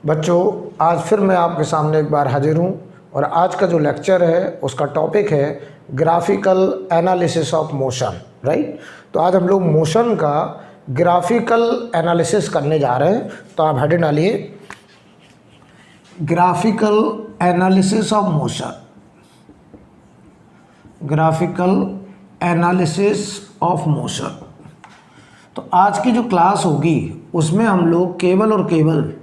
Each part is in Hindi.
बच्चों, आज फिर मैं आपके सामने एक बार हाजिर हूँ और आज का जो लेक्चर है उसका टॉपिक है graphical analysis of motion. Right, तो आज हम लोग मोशन का ग्राफिकल एनालिसिस करने जा रहे हैं। तो आप हेडिंग डालिए graphical analysis of motion. Graphical analysis of motion. तो आज की जो क्लास होगी उसमें हम लोग केवल और केवल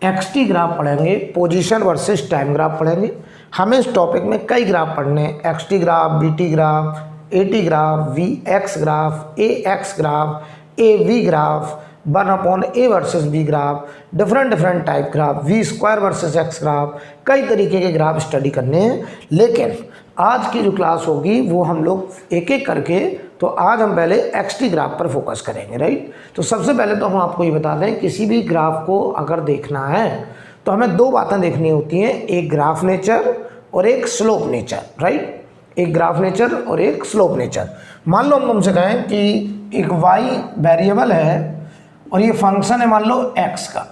एक्सटी ग्राफ पढ़ेंगे, पोजीशन वर्सेस टाइम ग्राफ पढ़ेंगे। हमें इस टॉपिक में कई ग्राफ पढ़ने हैं, XT graph, VT graph, AT graph, V X graph, A X graph, A V graph, 1/a versus V graph, different type graph, V square versus X graph, कई तरीके के ग्राफ स्टडी करने हैं। लेकिन आज की जो क्लास होगी वो हम लोग एक एक करके, तो आज हम पहले एक्सटी ग्राफ पर फोकस करेंगे। राइट, तो सबसे पहले तो हम आपको ये बता दें, किसी भी ग्राफ को अगर देखना है तो हमें दो बातें देखनी होती हैं, एक ग्राफ नेचर और एक स्लोप नेचर। राइट, एक ग्राफ नेचर और एक स्लोप नेचर। मान लो हम तुमसे कहें कि एक वाई वेरिएबल है और ये फंक्शन है मान लो एक्स का।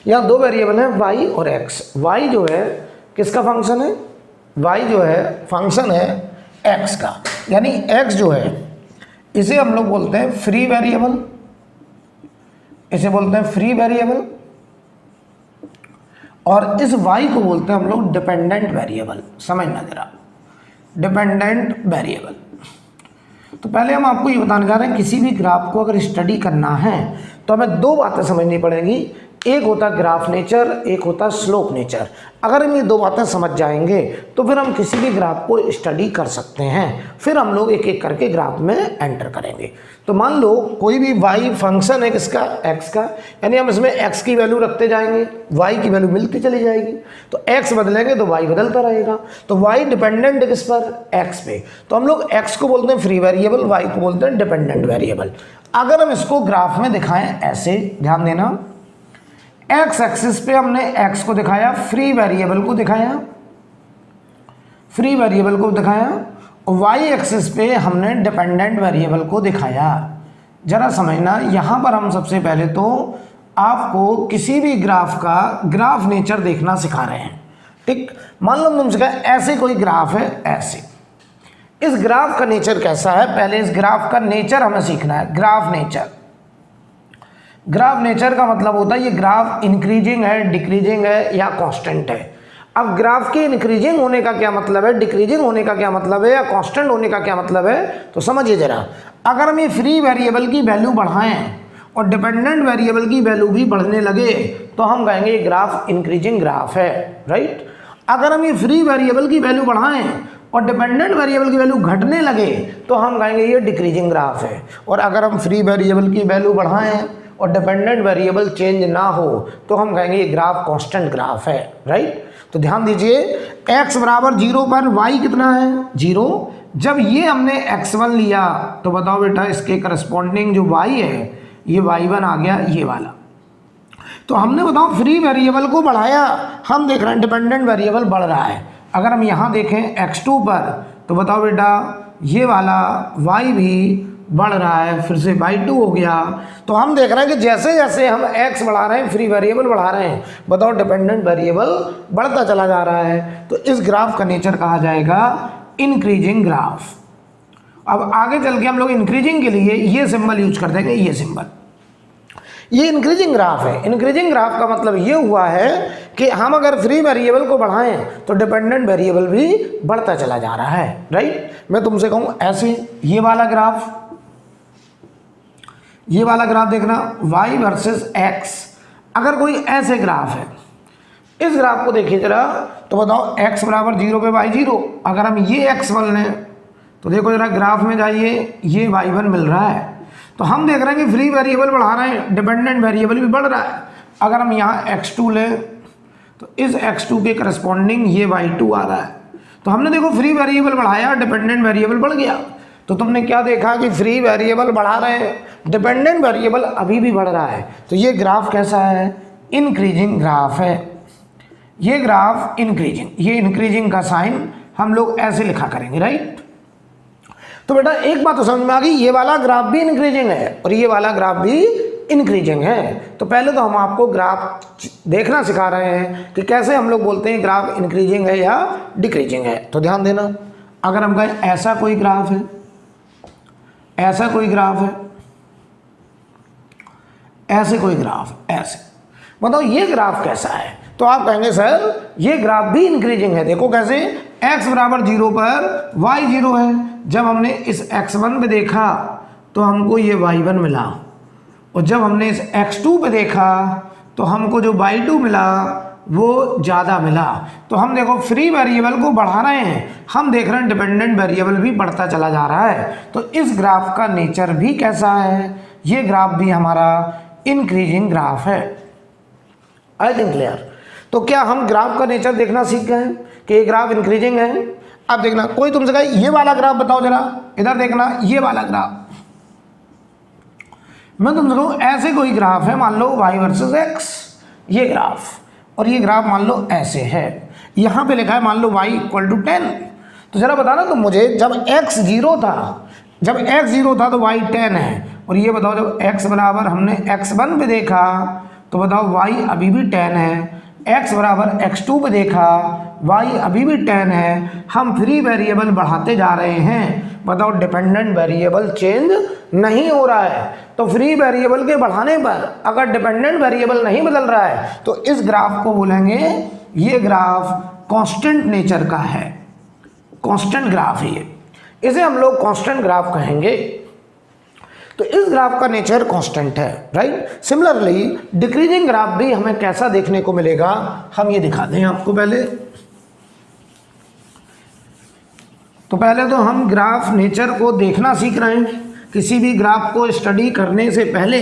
यहाँ दो वेरिएबल हैं वाई और एक्स। वाई जो है किसका फंक्शन है? वाई जो है फंक्शन है एक्स का, यानी एक्स जो है इसे हम लोग बोलते हैं फ्री वेरिएबल, इसे बोलते हैं फ्री वेरिएबल, और इस वाई को बोलते हैं हम लोग डिपेंडेंट वेरिएबल। समझना जरा, डिपेंडेंट वेरिएबल। तो पहले हम आपको ये बताने जा रहे हैं, किसी भी ग्राफ को अगर स्टडी करना है तो हमें दो बातें समझनी पड़ेंगी, एक होता ग्राफ नेचर, एक होता स्लोप नेचर। अगर हम ये दो बातें समझ जाएंगे तो फिर हम किसी भी ग्राफ को स्टडी कर सकते हैं। फिर हम लोग एक एक करके ग्राफ में एंटर करेंगे। तो मान लो कोई भी y फंक्शन है किसका? x का, यानी हम इसमें x की वैल्यू रखते जाएंगे, y की वैल्यू मिलती चली जाएगी। तो x बदलेंगे तो y बदलता रहेगा। तो y डिपेंडेंट है किस पर? x पे। तो हम लोग x को बोलते हैं फ्री वेरिएबल, y को बोलते हैं डिपेंडेंट वेरिएबल। अगर हम इसको ग्राफ में दिखाएं ऐसे, ध्यान देना, एक्स एक्सिस पे हमने एक्स को दिखाया, फ्री वेरिएबल को दिखाया, फ्री वेरिएबल को दिखाया, और वाई एक्सिस पे हमने डिपेंडेंट वेरिएबल को दिखाया। जरा समझना, यहाँ पर हम सबसे पहले तो आपको किसी भी ग्राफ का ग्राफ नेचर देखना सिखा रहे हैं। ठीक, मान लो तुमसे कहा ऐसे कोई ग्राफ है, ऐसे, इस ग्राफ का नेचर कैसा है? पहले इस ग्राफ का नेचर हमें सीखना है। ग्राफ नेचर, ग्राफ नेचर का मतलब होता है ये ग्राफ इंक्रीजिंग है, डिक्रीजिंग है या कांस्टेंट है। अब ग्राफ के इंक्रीजिंग होने का क्या मतलब है, डिक्रीजिंग होने का क्या मतलब है, या कांस्टेंट होने का क्या मतलब है, तो समझिए जरा। अगर हम ये फ्री वेरिएबल की वैल्यू बढ़ाएं और डिपेंडेंट वेरिएबल की वैल्यू भी बढ़ने लगे तो हम कहेंगे ये ग्राफ इंक्रीजिंग ग्राफ है। राइट, अगर हम ये फ्री वेरिएबल की वैल्यू बढ़ाएं और डिपेंडेंट वेरिएबल की वैल्यू घटने लगे तो हम कहेंगे ये डिक्रीजिंग ग्राफ है। और अगर हम फ्री वेरिएबल की वैल्यू बढ़ाएं और डिपेंडेंट वेरिएबल चेंज ना हो तो हम कहेंगे ये ग्राफ कांस्टेंट ग्राफ है। राइट, तो ध्यान दीजिए, x बराबर 0 पर y कितना है? 0। जब ये हमने x1 लिया तो बताओ बेटा इसके करस्पॉन्डिंग जो y है ये y1 आ गया, ये वाला। तो हमने बताओ फ्री वेरिएबल को बढ़ाया, हम देख रहे हैं डिपेंडेंट वेरिएबल बढ़ रहा है। अगर हम यहाँ देखें x2 पर तो बताओ बेटा ये वाला y भी बढ़ रहा है, फिर से y2 हो गया। तो हम देख रहे हैं कि जैसे जैसे हम x बढ़ा रहे हैं, फ्री वेरिएबल बढ़ा रहे हैं, बताओ डिपेंडेंट वेरिएबल बढ़ता चला जा रहा है। तो इस ग्राफ का नेचर कहा जाएगा इंक्रीजिंग ग्राफ। अब आगे चल के हम लोग इंक्रीजिंग के लिए ये सिंबल यूज कर देंगे, ये सिंबल, ये इंक्रीजिंग ग्राफ है। इंक्रीजिंग ग्राफ का मतलब ये हुआ है कि हम अगर फ्री वेरिएबल को बढ़ाएं तो डिपेंडेंट वेरिएबल भी बढ़ता चला जा रहा है। राइट, मैं तुमसे कहूँ ऐसे, ये वाला ग्राफ, ये वाला ग्राफ देखना, y वर्सेस x। अगर कोई ऐसे ग्राफ है, इस ग्राफ को देखिए जरा, तो बताओ x बराबर 0 पे y 0। अगर हम ये x1 लें तो देखो जरा ग्राफ में जाइए, ये y1 मिल रहा है। तो हम देख रहे हैं कि फ्री वेरिएबल बढ़ा रहे हैं, डिपेंडेंट वेरिएबल भी बढ़ रहा है। अगर हम यहाँ x2 लें तो इस x2 के करस्पॉन्डिंग ये y2 आ रहा है। तो हमने देखो फ्री वेरिएबल बढ़ाया, डिपेंडेंट वेरिएबल बढ़ गया। तो तुमने क्या देखा कि फ्री वेरिएबल बढ़ा रहे हैं, डिपेंडेंट वेरिएबल अभी भी बढ़ रहा है। तो ये ग्राफ कैसा है? इंक्रीजिंग ग्राफ है। ये ग्राफ इंक्रीजिंग, ये इंक्रीजिंग का साइन हम लोग ऐसे लिखा करेंगे। राइट, तो बेटा एक बात तो समझ में आ गई, ये वाला ग्राफ भी इंक्रीजिंग है और ये वाला ग्राफ भी इंक्रीजिंग है। तो पहले तो हम आपको ग्राफ देखना सिखा रहे हैं कि कैसे हम लोग बोलते हैं ग्राफ इंक्रीजिंग है या डिक्रीजिंग है। तो ध्यान देना, अगर हम कहें ऐसा कोई ग्राफ है, ऐसा कोई ग्राफ है, ऐसे कोई ग्राफ, ऐसे बताओ ये ग्राफ कैसा है, तो आप कहेंगे सर ये ग्राफ भी इंक्रीजिंग है। देखो कैसे, x बराबर 0 पर y 0 है। जब हमने इस x1 पे देखा तो हमको ये y1 मिला, और जब हमने इस x2 पे देखा तो हमको जो y2 मिला वो ज़्यादा मिला। तो हम देखो फ्री वेरिएबल को बढ़ा रहे हैं, हम देख रहे हैं डिपेंडेंट वेरिएबल भी बढ़ता चला जा रहा है। तो इस ग्राफ का नेचर भी कैसा है, ये ग्राफ भी हमारा इंक्रीजिंग ग्राफ है। आई थिंक क्लियर। तो क्या हम ग्राफ का नेचर देखना सीख गए कि ये ग्राफ इंक्रीजिंग है। अब देखना, कोई तुमसे कहे ये वाला ग्राफ बताओ जरा, इधर देखना ये वाला ग्राफ, मैं तुमसे कहूँ ऐसे कोई ग्राफ है, मान लो y वर्सेस x, ये ग्राफ, और ये ग्राफ मान लो ऐसे है, यहाँ पे लिखा है मान लो y इक्वल टू 10। तो जरा बताना तो मुझे, जब x 0 था, जब x 0 था तो y 10 है, और ये बताओ जब x बराबर हमने x1 पे देखा तो बताओ y अभी भी 10 है, x बराबर x2 पे देखा y अभी भी 10 है। हम फ्री वेरिएबल बढ़ाते जा रहे हैं, बताओ डिपेंडेंट वेरिएबल चेंज नहीं हो रहा है। तो फ्री वेरिएबल के बढ़ाने पर अगर डिपेंडेंट वेरिएबल नहीं बदल रहा है तो इस ग्राफ को बोलेंगे ये ग्राफ कांस्टेंट नेचर का है, कांस्टेंट ग्राफ है ये, इसे हम लोग कांस्टेंट ग्राफ कहेंगे। तो इस ग्राफ का नेचर कांस्टेंट है, राइट। सिमिलरली डिक्रीजिंग ग्राफ भी हमें कैसा देखने को मिलेगा, हम ये दिखा दें आपको पहले। तो पहले तो हम ग्राफ नेचर को देखना सीख रहे हैं। किसी भी ग्राफ को स्टडी करने से पहले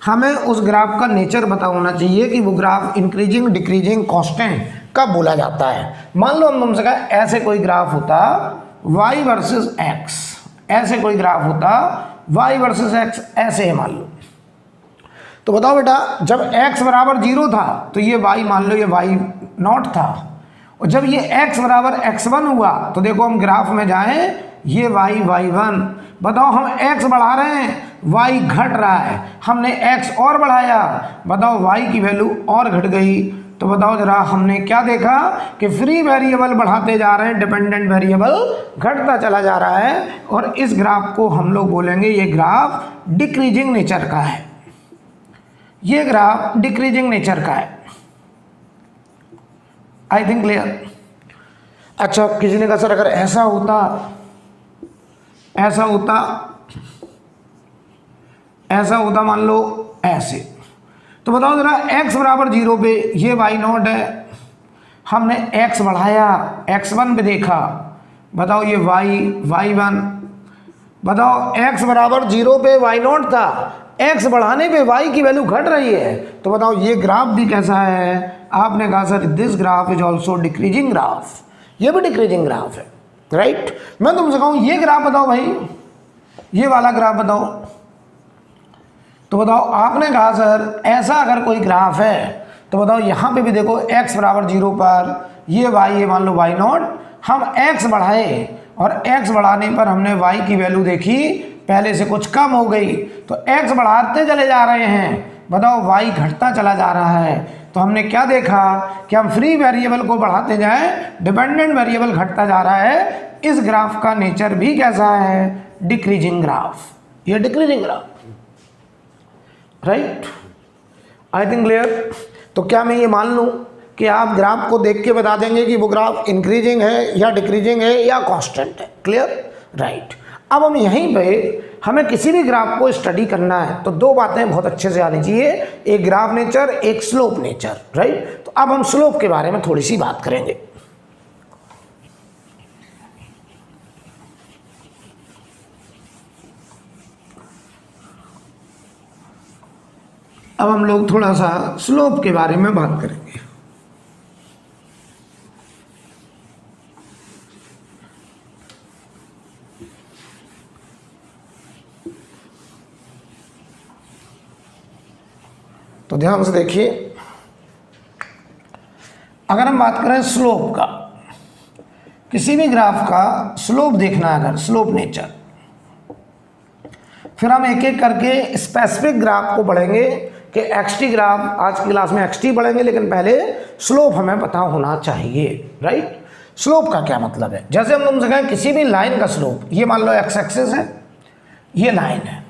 हमें उस ग्राफ का नेचर पता होना चाहिए कि वो ग्राफ इंक्रीजिंग, डिक्रीजिंग, कांस्टेंट कब बोला जाता है। मान लो हम तुमसे कहा ऐसे कोई ग्राफ होता y वर्सेस x, ऐसे कोई ग्राफ होता y वर्सेस x, ऐसे है मान लो। तो बताओ बेटा, जब x बराबर 0 था तो ये y मान लो ये y0 था, और जब ये x बराबर x1 हुआ तो देखो हम ग्राफ में जाएं, ये y1, बताओ हम x बढ़ा रहे हैं y घट रहा है, हमने x और बढ़ाया, बताओ y की वैल्यू और घट गई। तो बताओ जरा हमने क्या देखा कि फ्री वेरिएबल बढ़ाते जा रहे हैं, डिपेंडेंट वेरिएबल घटता चला जा रहा है, और इस ग्राफ को हम लोग बोलेंगे ये ग्राफ डिक्रीजिंग नेचर का है, ये ग्राफ डिक्रीजिंग नेचर का है। आई थिंक क्लियर। अच्छा, किसी ने कहा सर अगर ऐसा होता, ऐसा होता, ऐसा होता मान लो ऐसे, तो बताओ जरा x बराबर 0 पे ये y0 है, हमने x बढ़ाया, x1 पे देखा, बताओ ये y1, बताओ x बराबर 0 पे y0 था, x बढ़ाने पे y की वैल्यू घट रही है, तो बताओ ये ग्राफ भी कैसा है। आपने कहा sir this graph is also decreasing graph, ये भी डिक्रीजिंग ग्राफ है, राइट। मैं तुमसे कहूँ ये ग्राफ बताओ भाई, ये वाला ग्राफ बताओ, तो बताओ आपने कहा सर ऐसा अगर कोई ग्राफ है तो बताओ यहाँ पे भी देखो x बराबर 0 पर ये y है मान लो y0, हम x बढ़ाए और x बढ़ाने पर हमने y की वैल्यू देखी पहले से कुछ कम हो गई, तो x बढ़ाते चले जा रहे हैं, बताओ y घटता चला जा रहा है। तो हमने क्या देखा कि हम फ्री वेरिएबल को बढ़ाते जाएं, डिपेंडेंट वेरिएबल घटता जा रहा है। इस ग्राफ का नेचर भी कैसा है, डिक्रीजिंग ग्राफ, ये डिक्रीजिंग ग्राफ, राइट। आई थिंक क्लियर। तो क्या मैं ये मान लूँ कि आप ग्राफ को देख के बता देंगे कि वो ग्राफ इंक्रीजिंग है या डिक्रीजिंग है या कांस्टेंट है, क्लियर, राइट। अब हम यहीं पे हमें किसी भी ग्राफ को स्टडी करना है तो दो बातें बहुत अच्छे से आनी चाहिए, एक ग्राफ नेचर, एक स्लोप नेचर, राइट। तो अब हम स्लोप के बारे में थोड़ी सी बात करेंगे। अब हम लोग थोड़ा सा स्लोप के बारे में बात करेंगे। तो ध्यान से देखिए, अगर हम बात करें स्लोप का, किसी भी ग्राफ का स्लोप देखना है अगर, स्लोप नेचर, फिर हम एक एक करके स्पेसिफिक ग्राफ को पढ़ेंगे कि एक्सटी ग्राफ, आज की क्लास में एक्सटी पढ़ेंगे, लेकिन पहले स्लोप हमें पता होना चाहिए, राइट। स्लोप का क्या मतलब है? जैसे हम तुमसे कहें किसी भी लाइन का स्लोप, ये मान लो एक्स एक्सिस है, ये लाइन है,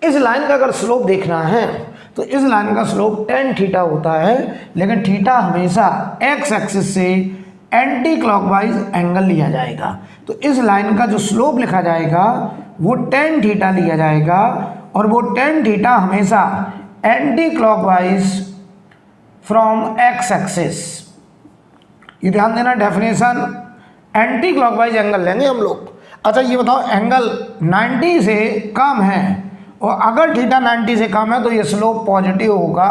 इस लाइन का अगर स्लोप देखना है तो इस लाइन का स्लोप tan थीटा होता है, लेकिन थीटा हमेशा एक्स एक्सिस से एंटी क्लॉकवाइज एंगल लिया जाएगा। तो इस लाइन का जो स्लोप लिखा जाएगा वो tan थीटा लिया जाएगा, और वो tan थीटा हमेशा anti clockwise from x axis. ये ध्यान देना, डेफिनेशन एंटी क्लॉकवाइज एंगल लेंगे हम लोग। अच्छा ये बताओ, एंगल 90 से कम है और अगर थीटा 90 से कम है तो ये स्लोप पॉजिटिव होगा।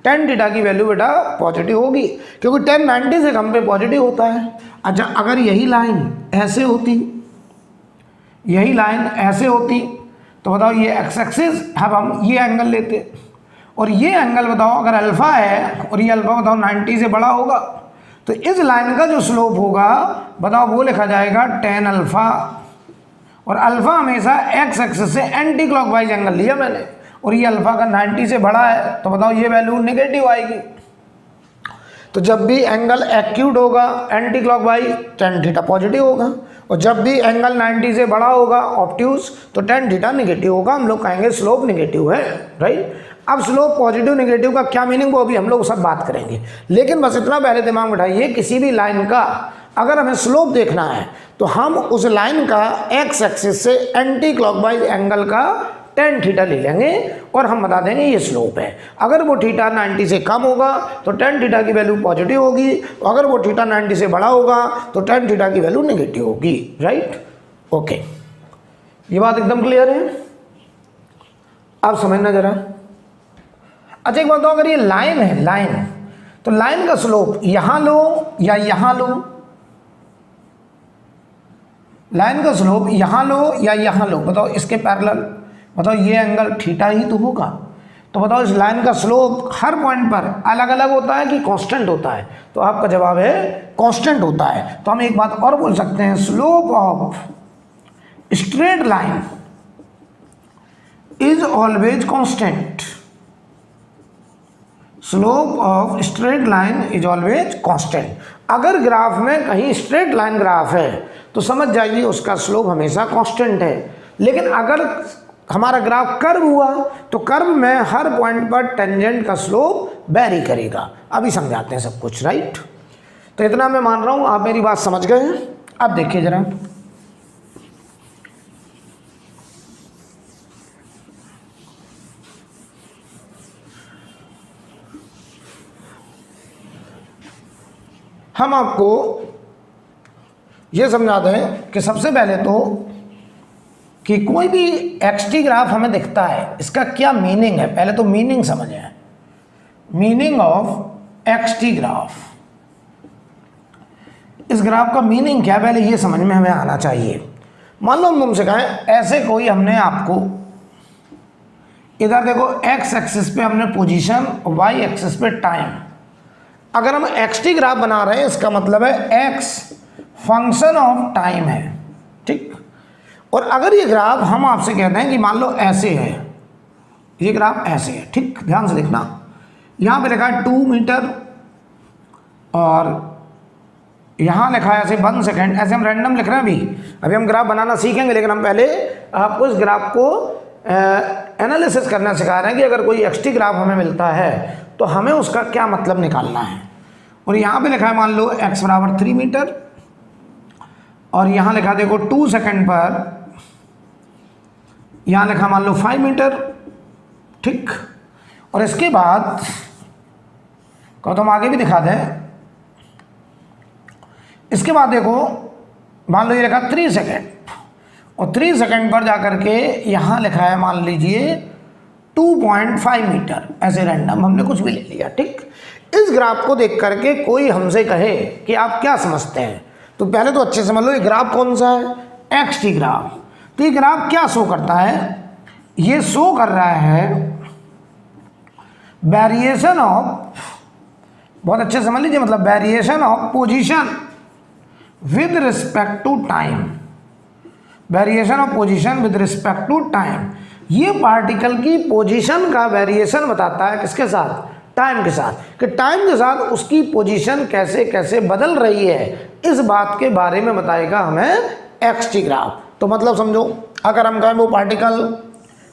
tan थीटा की वैल्यू बेटा पॉजिटिव होगी, क्योंकि tan 90 से कम पे पॉजिटिव होता है। अच्छा अगर यही लाइन ऐसे होती, यही लाइन ऐसे होती, तो बताओ ये एक्स एक्सिस, अब हम ये एंगल लेते, और ये एंगल बताओ अगर अल्फा है और ये अल्फा बताओ 90 से बड़ा होगा, तो इस लाइन का जो स्लोप होगा बताओ वो लिखा जाएगा tan अल्फा, और अल्फा हमेशा एक्स एक्सिस से एंटी क्लॉकवाइज एंगल लिया मैंने, और ये अल्फा का 90 से बड़ा है, तो बताओ ये वैल्यू नेगेटिव आएगी। तो जब भी एंगल एक्यूट होगा anti clockwise, tan theta positive होगा, और जब भी एंगल 90 से बड़ा होगा ऑब्ट्यूज, तो tan थीटा नेगेटिव होगा। हम लोग कहेंगे स्लोप नेगेटिव है, राइट। अब स्लोप पॉजिटिव नेगेटिव का क्या मीनिंग वो अभी हम लोग सब बात करेंगे, लेकिन बस इतना पहले दिमाग में बैठाइए, किसी भी लाइन का अगर हमें स्लोप देखना है तो हम उस लाइन का एक्स एक्सिस से एंटी क्लॉकवाइज एंगल का tan थीटा ले लेंगे और हम बता देंगे ये स्लोप है। अगर वो थीटा 90 से कम होगा तो tan थीटा की वैल्यू पॉजिटिव होगी, अगर वो थीटा 90 से बड़ा होगा तो tan थीटा की वैल्यू नेगेटिव होगी, राइट। ओके, ये बात एकदम क्लियर है, अब समझना जरा। अच्छा एक बात बताओ, अगर ये लाइन है, लाइन, तो लाइन का स्लोप यहां लो या यहां लो, लाइन का स्लोप यहां लो या यहां लो, बताओ इसके पैरेलल, बताओ ये एंगल थीटा ही तो होगा। तो बताओ इस लाइन का स्लोप हर पॉइंट पर अलग अलग होता है कि कांस्टेंट होता है? तो आपका जवाब है कांस्टेंट होता है। तो हम एक बात और बोल सकते हैं, slope of straight line is always constant. Slope of straight line is always constant. अगर ग्राफ में कहीं स्ट्रेट लाइन ग्राफ है तो समझ जाइए उसका स्लोप हमेशा कांस्टेंट है, लेकिन अगर हमारा ग्राफ कर्व हुआ तो कर्व में हर पॉइंट पर टेंजेंट का स्लोप वेरी करेगा। अभी समझाते हैं सब कुछ, राइट। तो इतना मैं मान रहा हूं आप मेरी बात समझ गए हैं। अब देखिए जरा, हम आपको ये समझा दें कि सबसे पहले तो कि कोई भी एक्सटी ग्राफ हमें दिखता है, इसका क्या मीनिंग है, पहले तो मीनिंग समझें। मीनिंग ऑफ एक्सटी ग्राफ, इस ग्राफ का मीनिंग क्या, पहले ये समझ में हमें आना चाहिए। मान लो हम तुमसे कहें ऐसे कोई हमने आपको, इधर देखो एक्स एक्सिस पे हमने पोजीशन और वाई एक्सिस पे टाइम, अगर हम एक्सटी ग्राफ बना रहे हैं इसका मतलब है एक्स फंक्शन ऑफ टाइम है, ठीक। और अगर ये ग्राफ हम आपसे कहते हैं कि मान लो ऐसे है, ये ग्राफ ऐसे है, ठीक, ध्यान से देखना, यहाँ पे लिखा है 2 मीटर और यहाँ लिखा है ऐसे 1 सेकेंड, ऐसे हम रैंडम लिख रहे हैं। अभी हम ग्राफ बनाना सीखेंगे, लेकिन हम पहले आपको इस ग्राफ को एनालिसिस करना सिखा रहे हैं कि अगर कोई एक्सटी ग्राफ हमें मिलता है तो हमें उसका क्या मतलब निकालना है। और यहाँ पे लिखा है मान लो x बराबर 3 मीटर और यहाँ लिखा देखो 2 सेकेंड पर, यहाँ लिखा मान लो 5 मीटर, ठीक। और इसके बाद कहो तो हम आगे भी दिखा दें, इसके बाद देखो मान लो ये लिखा 3 सेकेंड और 3 सेकेंड पर जाकर के यहाँ लिखा है मान लीजिए 2.5 मीटर, ऐसे रैंडम हमने कुछ भी ले लिया, ठीक। इस ग्राफ को देख करके कोई हमसे कहे कि आप क्या समझते हैं, तो पहले तो अच्छे समझ लो ये ग्राफ कौन सा है, एक्सटी ग्राफ। तो ये ग्राफ क्या शो करता है, ये शो कर रहा है वेरिएशन ऑफ, बहुत अच्छे समझ लीजिए, मतलब variation of position with respect to time. Variation of position with respect to time. ये पार्टिकल की पोजीशन का वेरिएशन बताता है किसके साथ, टाइम के साथ, कि टाइम के साथ उसकी पोजीशन कैसे कैसे बदल रही है, इस बात के बारे में बताएगा हमें एक्सटी ग्राफ। तो मतलब समझो, अगर हम कहें वो पार्टिकल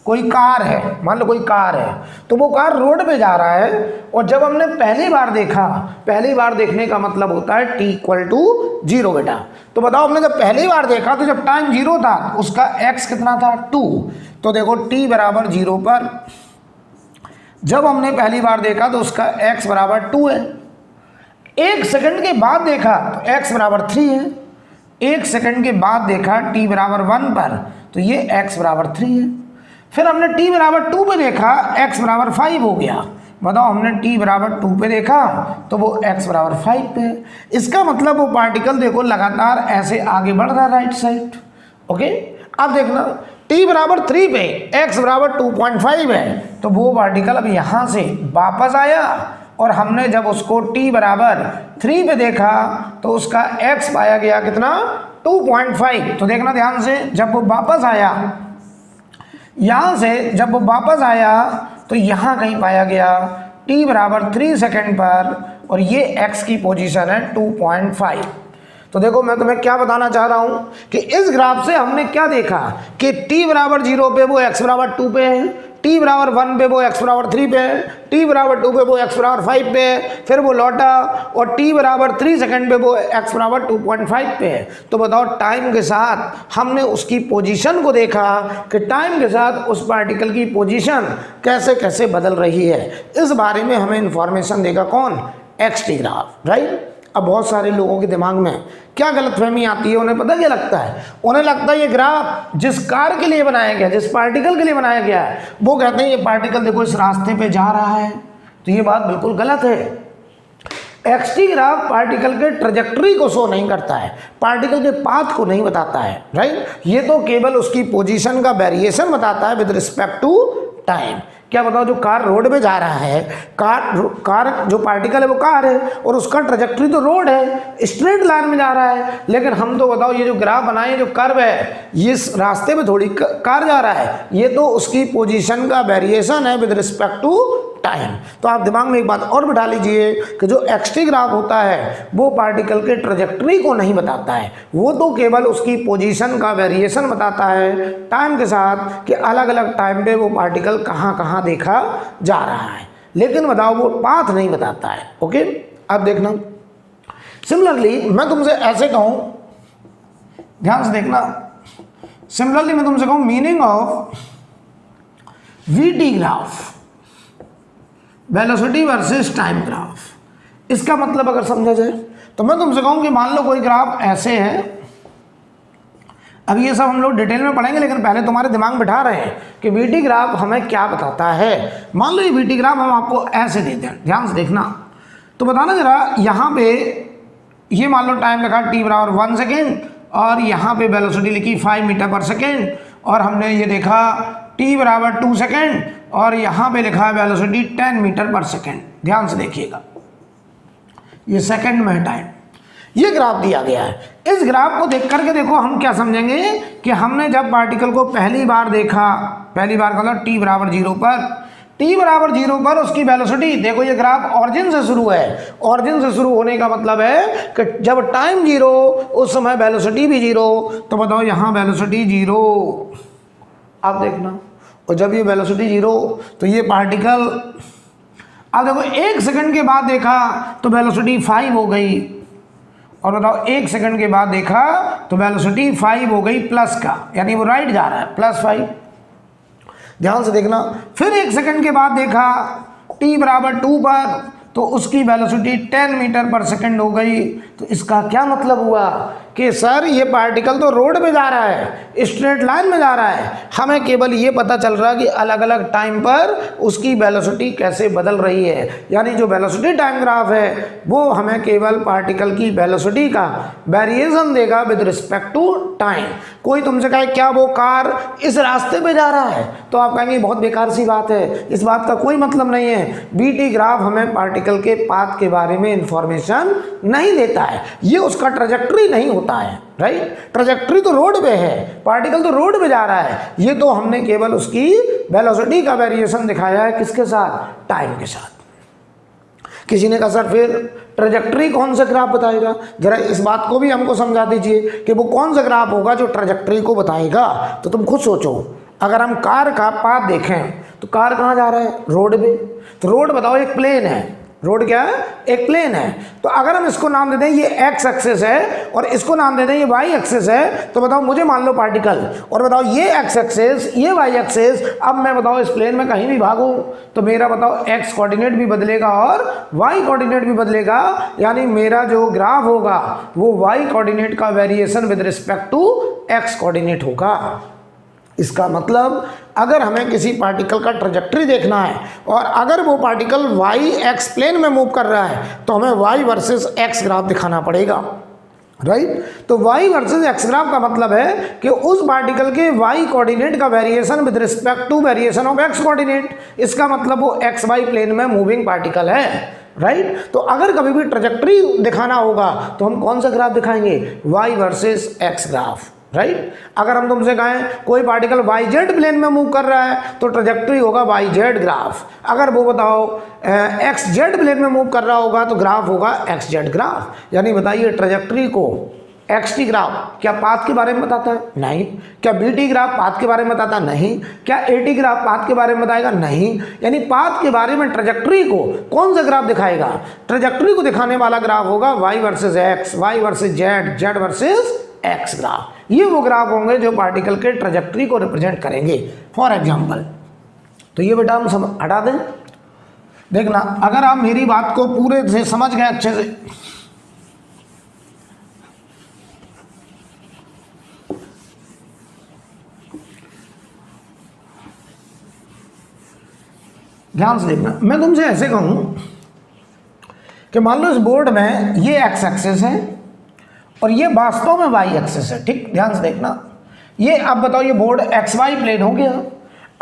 कोई कार है, मान लो कोई कार है, तो वो कार रोड पे जा रहा है, और जब हमने पहली बार देखा, पहली बार देखने का मतलब होता है t इक्वल टू 0 बेटा। तो बताओ, हमने जब पहली बार देखा तो जब टाइम 0 था तो उसका x कितना था, 2। तो देखो t बराबर 0 पर जब हमने पहली बार देखा तो उसका x बराबर 2 है। 1 सेकंड के बाद देखा तो x बराबर 3 है। 1 सेकंड के बाद देखा t बराबर 1 पर तो ये x बराबर 3 है। फिर हमने t बराबर 2 पे देखा, x बराबर 5 हो गया। बताओ, हमने t बराबर 2 पे देखा तो वो x बराबर 5 पे है। इसका मतलब वो पार्टिकल देखो लगातार ऐसे आगे बढ़ रहा है राइट साइड। ओके, अब देखना t बराबर 3 पे x बराबर 2.5 है, तो वो पार्टिकल अब यहाँ से वापस आया, और हमने जब उसको t बराबर 3 पे देखा तो उसका x पाया गया कितना, 2.5। तो देखना ध्यान से, जब वो वापस आया, यहाँ से जब वो वापस आया तो यहाँ कहीं पाया गया t बराबर 3 सेकेंड पर, और ये x की पोजीशन है 2.5। तो देखो, मैं तुम्हें क्या बताना चाह रहा हूँ कि इस ग्राफ से हमने क्या देखा कि t बराबर 0 पे वो x बराबर 2 पे है, t बराबर 1 पे वो x बराबर 3 पे है, t बराबर 2 पे वो x बराबर 5 पे है, फिर वो लौटा और t बराबर 3 सेकंड पे वो x बराबर 2.5 पे है। तो बताओ, टाइम के साथ हमने उसकी पोजीशन को देखा कि टाइम के साथ उस पार्टिकल की पोजीशन कैसे कैसे बदल रही है, इस बारे में हमें इंफॉर्मेशन देगा कौन, एक्सटी ग्राफ, राइट। अब बहुत सारे लोगों के दिमाग में क्या गलतफहमी आती है, उन्हें पता क्या लगता है, उन्हें लगता है ये ग्राफ जिस कार के लिए बनाया गया, जिस पार्टिकल के लिए बनाया गया है, वो कहते हैं ये पार्टिकल देखो इस रास्ते पे जा रहा है। तो ये बात बिल्कुल गलत है। एक्सटी ग्राफ पार्टिकल के ट्रेजेक्टरी को शो नहीं करता है, पार्टिकल के पाथ को नहीं बताता है, राइट। ये तो केवल उसकी पोजीशन का वेरिएशन बताता है विद रिस्पेक्ट टू टाइम। क्या बताओ, जो कार रोड पे जा रहा है, कार जो पार्टिकल है वो कार है, और उसका ट्रेजेक्टरी तो रोड है, स्ट्रेट लाइन में जा रहा है। लेकिन हम तो बताओ, ये जो ग्राफ बनाए, जो कर्व है, ये इस रास्ते में थोड़ी कार जा रहा है, ये तो उसकी पोजीशन का वेरिएशन है विद रिस्पेक्ट टू टाइम। तो आप दिमाग में एक बात और बिठा लीजिए कि जो एक्सटी ग्राफ होता है वो पार्टिकल के ट्रेजेक्टरी को नहीं बताता है, वो तो केवल उसकी पोजीशन का वेरिएशन बताता है टाइम के साथ, कि अलग अलग टाइम पे वो पार्टिकल कहाँ कहाँ देखा जा रहा है। लेकिन बताओ, वो पाथ नहीं बताता है। ओके, अब देखना, सिमिलरली मैं तुमसे ऐसे कहूँ, ध्यान से देखना, सिमिलरली मैं तुमसे कहूँ meaning of VT graph, velocity versus time graph, इसका मतलब अगर समझा जाए तो मैं तुमसे कहूँ कि मान लो कोई ग्राफ ऐसे है। अब ये सब हम लोग डिटेल में पढ़ेंगे, लेकिन पहले तुम्हारे दिमाग में बिठा रहे हैं कि वीटी ग्राफ हमें क्या बताता है। मान लो ये वीटी ग्राफ हम आपको ऐसे देते हैं, ध्यान से देखना। तो बताना जरा, यहाँ पे ये मान लो टाइम लिखा t बराबर 1 सेकेंड, और यहाँ पे वेलोसिटी लिखी 5 मीटर पर सेकेंड, और हमने ये देखा t बराबर 2 सेकेंड, और यहाँ पे लिखा है वेलोसिटी 10 मीटर पर सेकेंड। ध्यान से देखिएगा, ये सेकेंड में है टाइम, ये ग्राफ दिया गया है। इस ग्राफ को देख करके देखो हम क्या समझेंगे कि हमने जब पार्टिकल को पहली बार देखा, पहली बार का मतलब t बराबर 0 पर, t बराबर 0 पर उसकी वेलोसिटी, देखो ये ग्राफ ऑरिजिन से शुरू है, ऑरिजिन से शुरू होने का मतलब है कि जब टाइम 0 उस समय वेलोसिटी भी 0। तो बताओ, यहाँ वेलोसिटी 0, आप देखना, और जब ये वेलोसिटी 0 तो ये पार्टिकल, अब देखो 1 सेकंड के बाद देखा तो वेलोसिटी 5 हो गई, और बताओ 1 सेकंड के बाद देखा तो वेलोसिटी 5 हो गई प्लस का, यानी वो राइट जा रहा है, +5। ध्यान से देखना, फिर 1 सेकंड के बाद देखा t बराबर 2 पर, तो उसकी वेलोसिटी 10 मीटर पर सेकंड हो गई। तो इसका क्या मतलब हुआ कि सर ये पार्टिकल तो रोड पे जा रहा है, स्ट्रेट लाइन में जा रहा है, हमें केवल ये पता चल रहा है कि अलग अलग टाइम पर उसकी वेलोसिटी कैसे बदल रही है। यानी जो वेलोसिटी टाइम ग्राफ है वो हमें केवल पार्टिकल की वेलोसिटी का वेरिएशन देगा विद रिस्पेक्ट टू टाइम। कोई तुमसे कहे क्या वो कार इस रास्ते पे जा रहा है, तो आप कहेंगे बहुत बेकार सी बात है, इस बात का कोई मतलब नहीं है। बीटी ग्राफ हमें पार्टिकल के पाथ के बारे में इंफॉर्मेशन नहीं देता है, ये उसका ट्रेजेक्टरी नहीं होता होता है, राइट। ट्रैजेक्टरी तो रोड पे है, पार्टिकल तो रोड पे जा रहा है, ये तो हमने केवल उसकी वेलोसिटी का वेरिएशन दिखाया है, किसके साथ, टाइम के साथ। किसी ने कहा सर फिर ट्रैजेक्टरी कौन सा ग्राफ बताएगा, जरा इस बात को भी हमको समझा दीजिए कि वो कौन सा ग्राफ होगा जो ट्रैजेक्टरी को बताएगा। तो तुम खुद सोचो, अगर हम कार का पाथ देखें तो कार कहाँ जा रहा है, रोड पे। तो रोड बताओ एक प्लेन है, रोड क्या है, एक प्लेन है। तो अगर हम इसको नाम दे दें ये एक्स एक्सिस है और इसको नाम दे दें ये वाई एक्सिस है, तो बताओ मुझे मान लो पार्टिकल, और बताओ ये एक्स एक्सिस ये वाई एक्सिस, अब मैं बताओ इस प्लेन में कहीं भी भागूं तो मेरा बताओ एक्स कोऑर्डिनेट भी बदलेगा और वाई कोऑर्डिनेट भी बदलेगा, यानी मेरा जो ग्राफ होगा वो वाई कोऑर्डिनेट का variation with respect to X coordinate होगा। इसका मतलब अगर हमें किसी पार्टिकल का ट्रैजेक्टरी देखना है और अगर वो पार्टिकल वाई एक्स प्लेन में मूव कर रहा है तो हमें वाई वर्सेस एक्स ग्राफ दिखाना पड़ेगा, राइट। तो वाई वर्सेस एक्स ग्राफ का मतलब है कि उस पार्टिकल के वाई कोऑर्डिनेट का variation with respect to variation of X coordinate, इसका मतलब वो एक्स वाई प्लेन में मूविंग पार्टिकल है, राइट। तो अगर कभी भी ट्रैजेक्टरी दिखाना होगा तो हम कौन सा ग्राफ दिखाएंगे, Y versus X graph, right. अगर हम तुमसे कहें कोई पार्टिकल वाई जेड प्लेन में मूव कर रहा है तो ट्रैजेक्टरी होगा वाई जेड ग्राफ। अगर वो बताओ एक्स जेड प्लेन में मूव कर रहा होगा तो ग्राफ होगा एक्स जेड ग्राफ। यानी बताइए ट्रैजेक्टरी को एक्स टी ग्राफ क्या पाथ के बारे में बताता है, नहीं। क्या बी टी ग्राफ पाथ के बारे में बताता, नहीं। क्या ए टी ग्राफ पाथ के बारे में बताएगा, नहीं। यानी पाथ के बारे में ट्रैजेक्टरी को कौन सा ग्राफ दिखाएगा, ट्रैजेक्टरी को दिखाने वाला ग्राफ होगा Y versus X, Y versus Z, Z versus X graph. ये वो ग्राफ होंगे जो पार्टिकल के ट्रैजेक्टरी को रिप्रेजेंट करेंगे। फॉर एग्जांपल, तो ये बेटा हम हटा दें। देखना, अगर आप मेरी बात को पूरे से समझ गए अच्छे से, ध्यान से देखना, मैं तुमसे ऐसे कहूं कि मान लो इस बोर्ड में ये एक्स एक्सिस है और ये वास्तव में वाई एक्सिस है, ठीक। ध्यान से देखना, ये अब बताओ ये बोर्ड एक्स वाई प्लेन हो गया।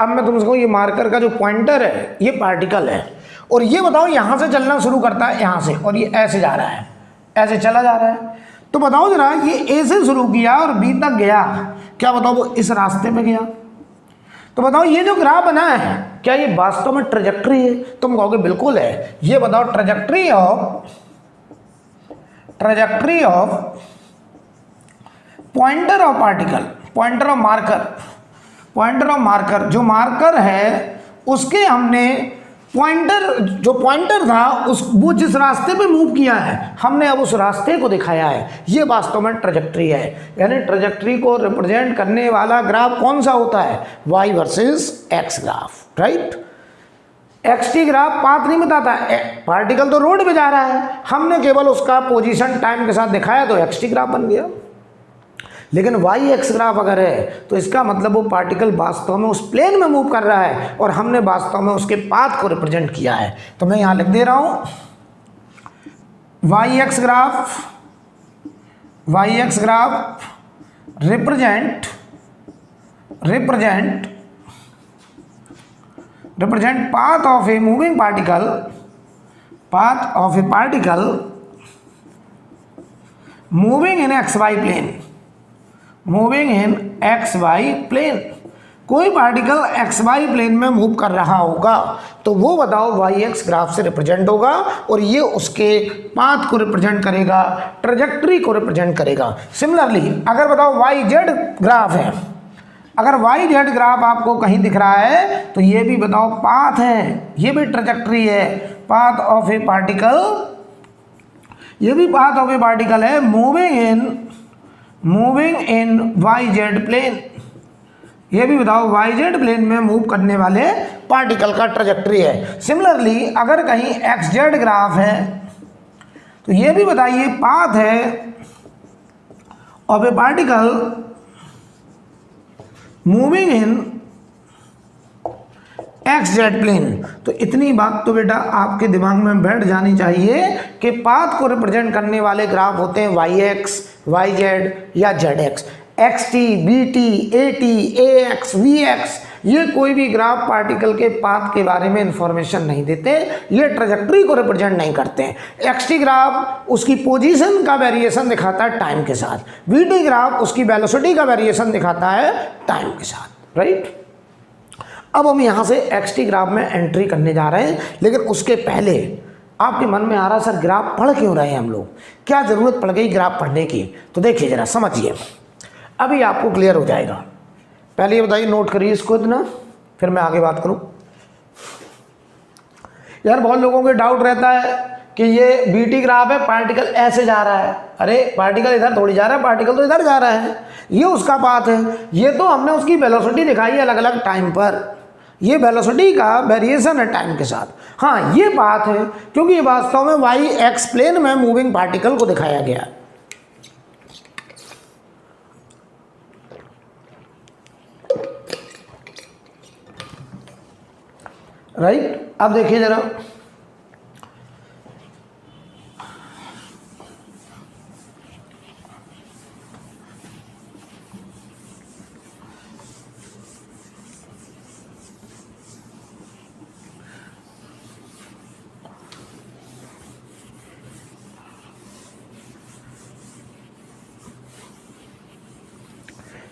अब मैं तुमसे कहूँ ये मार्कर का जो पॉइंटर है ये पार्टिकल है और ये बताओ यहाँ से चलना शुरू करता है, यहाँ से, और ये ऐसे जा रहा है, ऐसे चला जा रहा है। तो बताओ जरा ये ए से शुरू किया और बी तक गया, क्या बताओ वो इस रास्ते में गया। तो बताओ ये जो ग्राफ बना है क्या ये वास्तव में ट्रैजेक्टरी है, तुम कहोगे बिल्कुल है। ये बताओ trajectory of pointer of particle, pointer of marker, जो मार्कर है उसके हमने पॉइंटर, जो पॉइंटर था उस वो जिस रास्ते पे मूव किया है हमने अब उस रास्ते को दिखाया है, ये वास्तव में ट्रैजेक्टरी है। यानी ट्रैजेक्टरी को रिप्रेजेंट करने वाला ग्राफ कौन सा होता है, Y versus X graph, right. X T graph path नहीं बताता, पार्टिकल तो रोड पे जा रहा है, हमने केवल उसका पोजीशन टाइम के साथ दिखाया तो एक्स टी ग्राफ बन गया। लेकिन वाई एक्स ग्राफ अगर है तो इसका मतलब वो पार्टिकल वास्तव में उस प्लेन में मूव कर रहा है और हमने वास्तव में उसके पाथ को रिप्रेजेंट किया है। तो मैं यहाँ लिख दे रहा हूँ Y X graph represent path of a moving particle, moving in xy plane, कोई पार्टिकल xy प्लेन में मूव कर रहा होगा तो वो बताओ वाई एक्स ग्राफ से रिप्रेजेंट होगा और ये उसके पाथ को रिप्रेजेंट करेगा, ट्रैजेक्टरी को रिप्रेजेंट करेगा। सिमिलरली अगर बताओ वाई जेड ग्राफ है, अगर वाई जेड ग्राफ आपको कहीं दिख रहा है तो ये भी बताओ पाथ है, ये भी ट्रैजेक्टरी है, पाथ ऑफ ए पार्टिकल, ये भी पाथ ऑफ ए पार्टिकल है moving in Y Z plane, ये भी बताओ वाई जेड प्लेन में मूव करने वाले पार्टिकल का ट्रैजेक्टरी है। सिमिलरली अगर कहीं एक्स जेड ग्राफ है तो ये भी बताइए पाथ है of a particle moving in X Z plane. तो इतनी बात तो बेटा आपके दिमाग में बैठ जानी चाहिए कि पाथ को रिप्रेजेंट करने वाले ग्राफ होते हैं वाई एक्स, वाई जेड या Z X. X T, V T, A T, A X, V X, ये कोई भी ग्राफ पार्टिकल के पाथ के बारे में इंफॉर्मेशन नहीं देते, ये ट्रेजेक्टरी को रिप्रेजेंट नहीं करते हैं। एक्सटी ग्राफ उसकी पोजीशन का वेरिएशन दिखाता है टाइम के साथ, वीटी ग्राफ उसकी वेलोसिटी का वेरिएशन दिखाता है टाइम के साथ, राइट। अब हम यहाँ से एक्सटी ग्राफ में एंट्री करने जा रहे हैं, लेकिन उसके पहले आपके मन में आ रहा सर ग्राफ पढ़ क्यों रहे हैं हम लोग, क्या ज़रूरत पड़ गई ग्राफ पढ़ने की? तो देखिए ज़रा समझिए, अभी आपको क्लियर हो जाएगा। पहले ये बताइए, नोट करिए इसको इतना, फिर मैं आगे बात करूँ। यार बहुत लोगों के डाउट रहता है कि ये बीटी ग्राफ है, पार्टिकल ऐसे जा रहा है। अरे पार्टिकल इधर थोड़ी जा रहा है, पार्टिकल तो इधर जा रहा है, ये उसका पाथ है। ये तो हमने उसकी वेलोसिटी दिखाई है अलग अलग टाइम पर, ये वेलोसिटी का वेरिएशन है टाइम के साथ। हाँ ये पाथ है, क्योंकि ये वास्तव में वाई एक्स प्लेन में मूविंग पार्टिकल को दिखाया गया, राइट। अब देखिए जरा,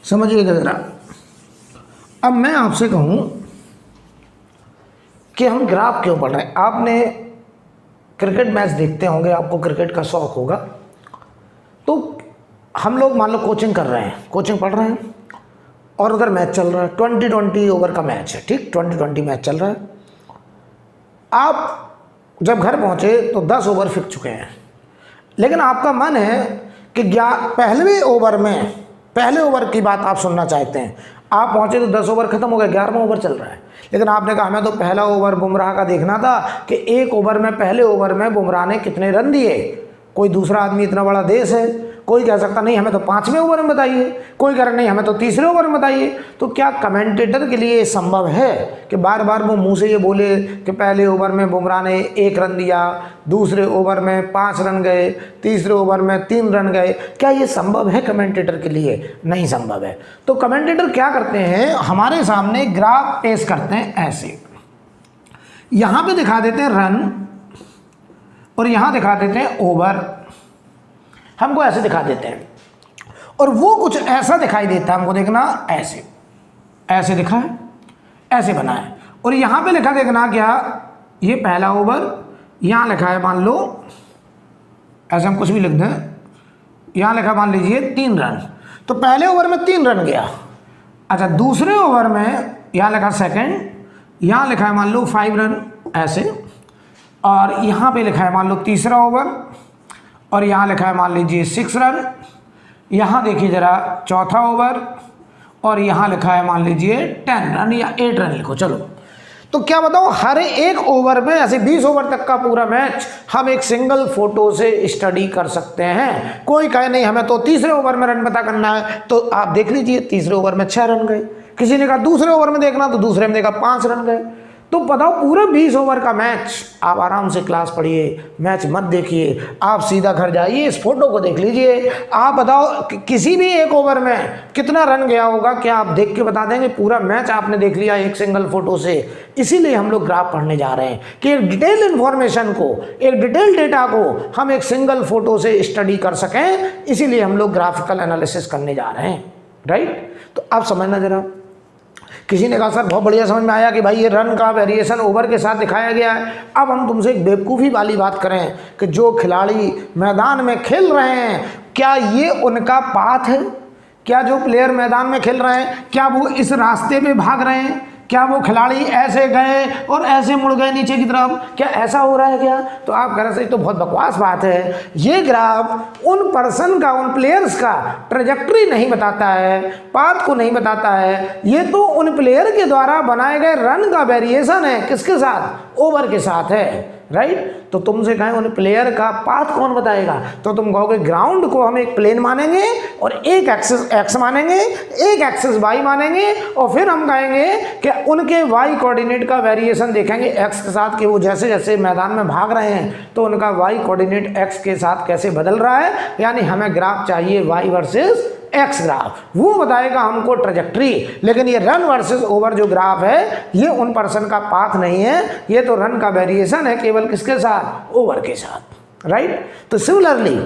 समझिएगा जरा। अब मैं आपसे कहूं कि हम ग्राफ क्यों पढ़ रहे हैं। आपने क्रिकेट मैच देखते होंगे, आपको क्रिकेट का शौक होगा। तो हम लोग मान लो कोचिंग कर रहे हैं, कोचिंग पढ़ रहे हैं और उधर मैच चल रहा है, 20-20 ओवर का मैच है, ठीक, 20-20 मैच चल रहा है। आप जब घर पहुंचे तो 10 ओवर फिक चुके हैं, लेकिन आपका मन है कि पहले ओवर की बात आप सुनना चाहते हैं। आप पहुंचे तो 10 ओवर खत्म हो गए, 11वां ओवर चल रहा है, लेकिन आपने कहा हमें तो पहला ओवर बुमराह का देखना था कि एक ओवर में, पहले ओवर में बुमराह ने कितने रन दिए। कोई दूसरा आदमी, इतना बड़ा देश है, कोई कह सकता नहीं हमें तो 5वें ओवर में बताइए, कोई कह रहा नहीं हमें तो 3रे ओवर में बताइए। तो क्या कमेंटेटर के लिए संभव है कि बार बार वो मुंह से ये बोले कि पहले ओवर में बुमराह ने 1 रन दिया, दूसरे ओवर में 5 रन गए, तीसरे ओवर में 3 रन गए? क्या ये संभव है कमेंटेटर के लिए? नहीं संभव है। तो कमेंटेटर क्या करते हैं, हमारे सामने ग्राफ पेश करते हैं ऐसे, यहाँ पे दिखा देते हैं रन और यहाँ दिखा देते हैं ओवर, हमको ऐसे दिखा देते हैं, और वो कुछ ऐसा दिखाई देता है हमको, देखना ऐसे, ऐसे दिखा है, ऐसे बना है, और यहाँ पे लिखा देखना क्या, ये पहला ओवर, यहाँ लिखा है मान लो ऐसे, हम कुछ भी लिख दें, यहाँ लिखा मान लीजिए 3 रन, तो पहले ओवर में 3 रन गया। अच्छा दूसरे ओवर में यहाँ लिखा सेकंड, यहाँ लिखा है मान लो 5 रन ऐसे, और यहाँ पे लिखा है मान लो तीसरा ओवर, और यहाँ लिखा है मान लीजिए 6 रन, यहाँ देखिए ज़रा चौथा ओवर, और यहाँ लिखा है मान लीजिए 10 रन या 8 रन लिखो। चलो तो क्या बताओ, हर एक ओवर में ऐसे 20 ओवर तक का पूरा मैच हम एक सिंगल फोटो से स्टडी कर सकते हैं। कोई कहे नहीं हमें तो तीसरे ओवर में रन पता करना है, तो आप देख लीजिए तीसरे ओवर में 6 रन गए, किसी ने कहा दूसरे ओवर में देखना, तो दूसरे में देखा 5 रन गए। तो बताओ पूरा 20 ओवर का मैच, आप आराम से क्लास पढ़िए, मैच मत देखिए, आप सीधा घर जाइए, इस फोटो को देख लीजिए। आप बताओ किसी भी एक ओवर में कितना रन गया होगा, क्या आप देख के बता देंगे? पूरा मैच आपने देख लिया एक सिंगल फोटो से। इसीलिए हम लोग ग्राफ पढ़ने जा रहे हैं कि एक डिटेल इन्फॉर्मेशन को, एक डिटेल डेटा को हम एक सिंगल फोटो से स्टडी कर सकें, इसीलिए हम लोग ग्राफिकल एनालिसिस करने जा रहे हैं, राइट। तो आप समझना जरा, किसी ने कहा सर बहुत बढ़िया समझ में आया कि भाई ये रन का वेरिएशन ओवर के साथ दिखाया गया है। अब हम तुमसे एक बेवकूफ़ी वाली बात करें कि जो खिलाड़ी मैदान में खेल रहे हैं, क्या ये उनका पाथ है? क्या जो प्लेयर मैदान में खेल रहे हैं, क्या वो इस रास्ते में भाग रहे हैं? क्या वो खिलाड़ी ऐसे गए और ऐसे मुड़ गए नीचे की तरफ? क्या ऐसा हो रहा है क्या? तो आप कह रहे हैं तो बहुत बकवास बात है। ये ग्राफ उन पर्सन का, उन प्लेयर्स का ट्रेजेक्टरी नहीं बताता है, पाथ को नहीं बताता है। ये तो उन प्लेयर के द्वारा बनाए गए रन का वेरिएशन है, किसके साथ? ओवर के साथ है, राइट। तो तुमसे कहें उन प्लेयर का पाथ कौन बताएगा, तो तुम कहोगे ग्राउंड को हम एक प्लेन मानेंगे और एक एक्सिस एक्स मानेंगे, एक एक्सिस वाई मानेंगे, और फिर हम कहेंगे कि उनके वाई कोऑर्डिनेट का वेरिएशन देखेंगे एक्स के साथ, कि वो जैसे जैसे मैदान में भाग रहे हैं तो उनका वाई कोऑर्डिनेट एक्स के साथ कैसे बदल रहा है। यानी हमें ग्राफ चाहिए वाई वर्सेस एक्स ग्राफ, वो बताएगा हमको ट्रेजेक्ट्री। लेकिन ये रन वर्सेस ओवर जो ग्राफ है ये उन पर्सन का पाथ नहीं है, ये तो रन का वेरिएशन है केवल किसके साथ, ओवर के साथ, राइट। तो सिमिलरली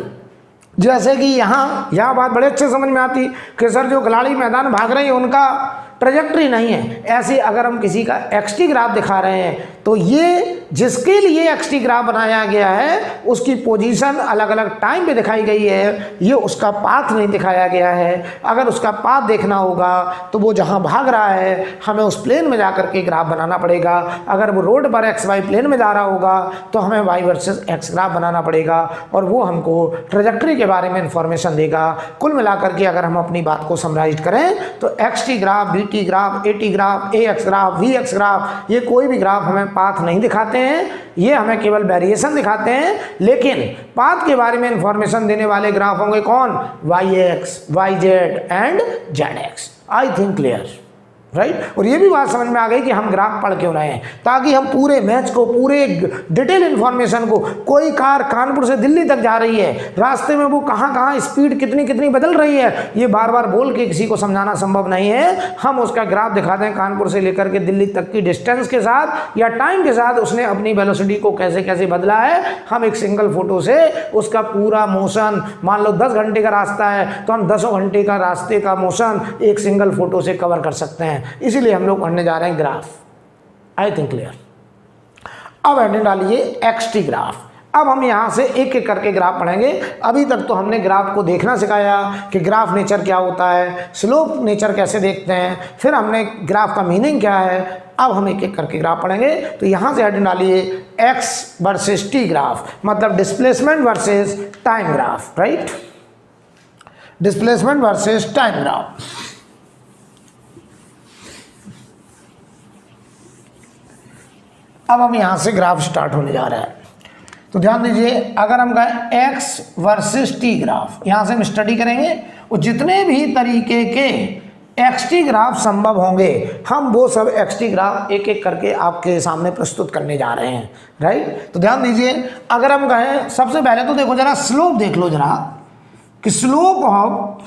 जैसे कि यहाँ बात बड़े अच्छे समझ में आती कि सर जो खिलाड़ी मैदान भाग रहे हैं उनका ट्रेजेक्ट्री नहीं है, ऐसे अगर हम किसी का एक्सटी ग्राफ दिखा रहे हैं तो ये जिसके लिए एक्सटी ग्राफ बनाया गया है उसकी पोजीशन अलग अलग टाइम पे दिखाई गई है, ये उसका पाथ नहीं दिखाया गया है। अगर उसका पाथ देखना होगा तो वो जहाँ भाग रहा है हमें उस प्लेन में जाकर के ग्राफ बनाना पड़ेगा। अगर वो रोड पर एक्स वाई प्लेन में जा रहा होगा तो हमें वाई वर्सेस एक्स ग्राफ बनाना पड़ेगा और वो हमको ट्रेजेक्ट्री के बारे में इंफॉर्मेशन देगा। कुल मिलाकर के अगर हम अपनी बात को समराइज करें तो X T graph, V T graph, A T graph, A X graph, V X graph, ये कोई भी ग्राफ हमें पाथ नहीं दिखाते हैं, ये हमें केवल वेरिएशन दिखाते हैं। लेकिन पाथ के बारे में इंफॉर्मेशन देने वाले ग्राफ होंगे कौन, Y X, Y Z and Z X. I think clear, right. और ये भी बात समझ में आ गई कि हम ग्राफ पढ़ क्यों रहे हैं, ताकि हम पूरे मैच को, पूरे डिटेल इन्फॉर्मेशन को, कोई कार कानपुर से दिल्ली तक जा रही है, रास्ते में वो कहाँ स्पीड कितनी बदल रही है, ये बार बार बोल के किसी को समझाना संभव नहीं है। हम उसका ग्राफ दिखाते हैं कानपुर से लेकर के दिल्ली तक की डिस्टेंस के साथ या टाइम के साथ उसने अपनी वेलोसिटी को कैसे बदला है। हम एक सिंगल फोटो से उसका पूरा मोशन, मान लो 10 घंटे का रास्ता है तो हम 10 घंटे का रास्ते का मोशन एक सिंगल फोटो से कवर कर सकते हैं। इसीलिए हम लोग पढ़ने जा रहे हैं ग्राफ। आई थिंक क्लियर। अब हेडिंग डालिए एक्सटी ग्राफ। अब हम यहां से एक एक करके ग्राफ पढ़ेंगे। अभी तक तो हमने ग्राफ को देखना सिखाया कि ग्राफ नेचर क्या होता है, स्लोप नेचर कैसे देखते हैं, फिर हमने ग्राफ का मीनिंग क्या है। अब हम एक एक करके ग्राफ पढ़ेंगे। तो यहां से हेडिंग डालिए एक्स वर्सेस टी ग्राफ, मतलब displacement versus time graph, right. Displacement versus time graph. अब हम यहां से ग्राफ स्टार्ट होने जा रहा है। तो ध्यान दीजिए, अगर हम कहें एक्स वर्सेस टी ग्राफ, यहां से हम स्टडी करेंगे और जितने भी तरीके के एक्सटी ग्राफ संभव होंगे हम वो सब एक्सटी ग्राफ एक एक करके आपके सामने प्रस्तुत करने जा रहे हैं, राइट। तो ध्यान दीजिए, अगर हम कहें, सबसे पहले तो देखो जरा स्लोप देख लो जरा कि स्लोप ऑफ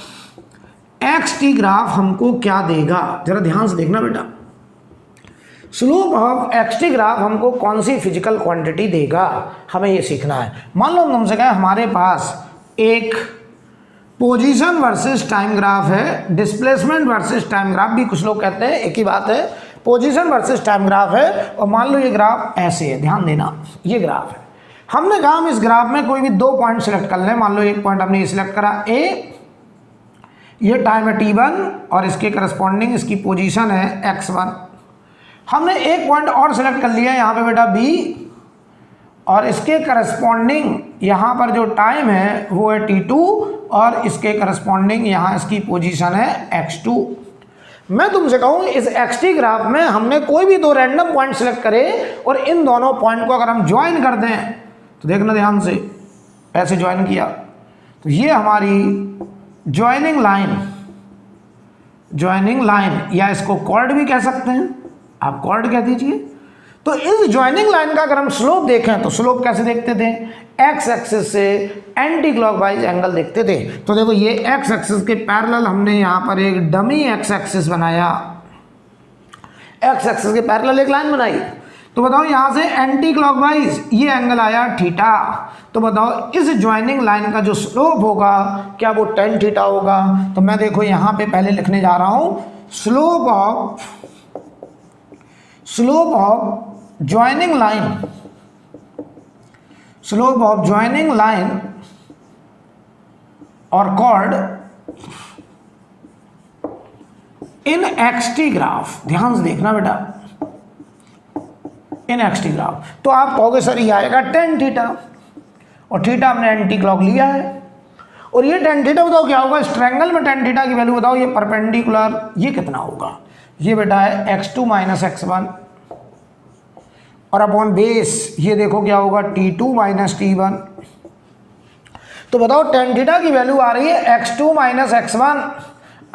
एक्सटी ग्राफ हमको क्या देगा। जरा ध्यान से देखना बेटा, स्लोप ऑफ एक्सटी ग्राफ हमको कौन सी फिजिकल क्वांटिटी देगा, हमें ये सीखना है। मान लो तुमसे कहें हमारे पास एक पोजीशन वर्सेस टाइम ग्राफ है, डिस्प्लेसमेंट वर्सेस टाइम ग्राफ भी कुछ लोग कहते हैं, एक ही बात है, पोजीशन वर्सेस टाइम ग्राफ है। और मान लो ये ग्राफ ऐसे है, ध्यान देना, ये ग्राफ है। हमने कहा हम इस ग्राफ में कोई भी 2 पॉइंट सिलेक्ट कर लें। मान लो एक पॉइंट हमने ये सिलेक्ट करा ए, ये टाइम है t1 और इसके करस्पॉन्डिंग इसकी पोजीशन है x1। हमने एक पॉइंट और सिलेक्ट कर लिया यहाँ पे बेटा B, और इसके करस्पॉन्डिंग यहाँ पर जो टाइम है वो है t2 और इसके करस्पॉन्डिंग यहाँ इसकी पोजीशन है x2। मैं तुमसे कहूँ इस xt ग्राफ में हमने कोई भी 2 रैंडम पॉइंट सिलेक्ट करे और इन दोनों पॉइंट को अगर हम ज्वाइन कर दें तो देखना ध्यान से, ऐसे ज्वाइन किया तो ये हमारी ज्वाइनिंग लाइन या इसको कॉर्ड भी कह सकते हैं, आप कॉर्ड कह दीजिए। तो इस ज्वाइनिंग लाइन का अगर हम स्लोप देखें तो स्लोप कैसे देखते थे, एक्स एक्सिस से एंटी क्लॉकवाइज एंगल देखते थे। तो देखो ये एक्स एक्सिस के पैरेलल हमने यहाँ पर एक डमी एक्स एक्सिस बनाया, एक्स एक्सिस के पैरेलल एक लाइन बनाई। तो बताओ यहाँ से एंटी क्लॉकवाइज ये एंगल आया थीटा। तो बताओ इस ज्वाइनिंग लाइन का जो स्लोप होगा क्या वो tan थीटा होगा। तो मैं देखो यहाँ पे पहले लिखने जा रहा हूँ स्लोप ऑफ ज्वाइनिंग लाइन और कॉर्ड इन एक्सटी ग्राफ। ध्यान से देखना बेटा, इन एक्सटी ग्राफ। तो आप कहोगे सर ये आएगा tan थीटा, और थीटा हमने एंटी क्लॉक लिया है, और ये tan थीटा बताओ क्या होगा, इस ट्रायंगल में tan थीटा की वैल्यू बताओ, ये परपेंडिकुलर ये कितना होगा, ये बेटा है x2 माइनस x1 और अपॉन बेस ये देखो क्या होगा t2 माइनस t1। तो बताओ tan थीटा की वैल्यू आ रही है x2 minus x1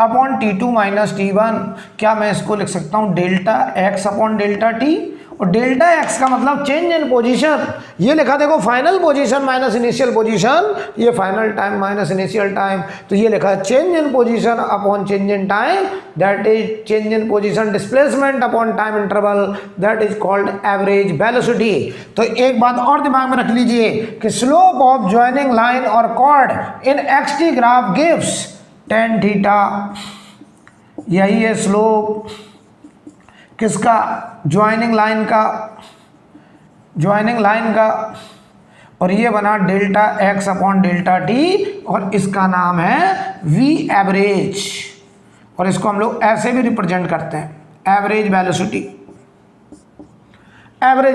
upon t2 minus t1। क्या मैं इसको लिख सकता हूँ delta x upon delta t, और डेल्टा एक्स का मतलब चेंज इन पोजीशन। ये लिखा देखो final position minus initial position, ये final time minus initial time, तो ये लिखा है change in position upon change in time, that is change in position displacement upon time interval, that is called average velocity. तो एक बात और दिमाग में रख लीजिए कि स्लोप ऑफ ज्वाइनिंग लाइन और cord in XT graph gives tan theta, यही है स्लोप किसका, ज्वाइनिंग लाइन का, और ये बना delta x upon delta T, और इसका नाम है वी एवरेज, और इसको हम लोग ऐसे भी रिप्रेजेंट करते हैं एवरेज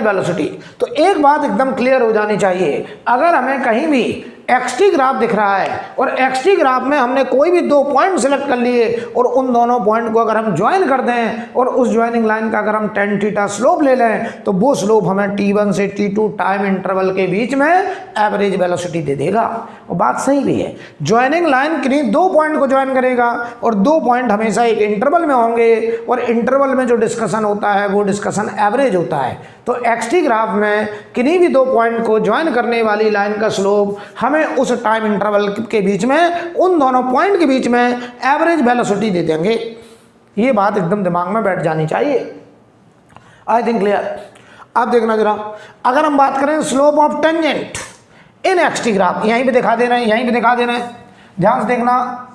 वेलोसिटी। तो एक बात एकदम क्लियर हो जानी चाहिए, अगर हमें कहीं भी एक्सटी ग्राफ दिख रहा है और एक्सटी ग्राफ में हमने कोई भी दो पॉइंट सिलेक्ट कर लिए और उन दोनों पॉइंट को अगर हम ज्वाइन कर दें और उस ज्वाइनिंग लाइन का अगर हम tan थीटा स्लोप ले लें, तो वो स्लोप हमें t1 से t2 टाइम इंटरवल के बीच में एवरेज वेलोसिटी दे देगा। और बात सही भी है, ज्वाइनिंग लाइन किन्हीं दो पॉइंट को ज्वाइन करेगा और दो पॉइंट हमेशा एक इंटरवल में होंगे, और इंटरवल में जो डिस्कशन होता है वो डिस्कशन एवरेज होता है। तो एक्सटी ग्राफ में किन्हीं भी दो पॉइंट को ज्वाइन करने वाली लाइन का स्लोप हमें उस टाइम इंटरवल के बीच में, उन दोनों पॉइंट के बीच में एवरेज वेलोसिटी दे देंगे। ये बात एकदम दिमाग में बैठ जानी चाहिए। I think clear. अब देखना जरा, अगर हम बात करें slope of tangent in XT graph, यहीं पे दिखा दे रहे हैं, ध्यान से देखना,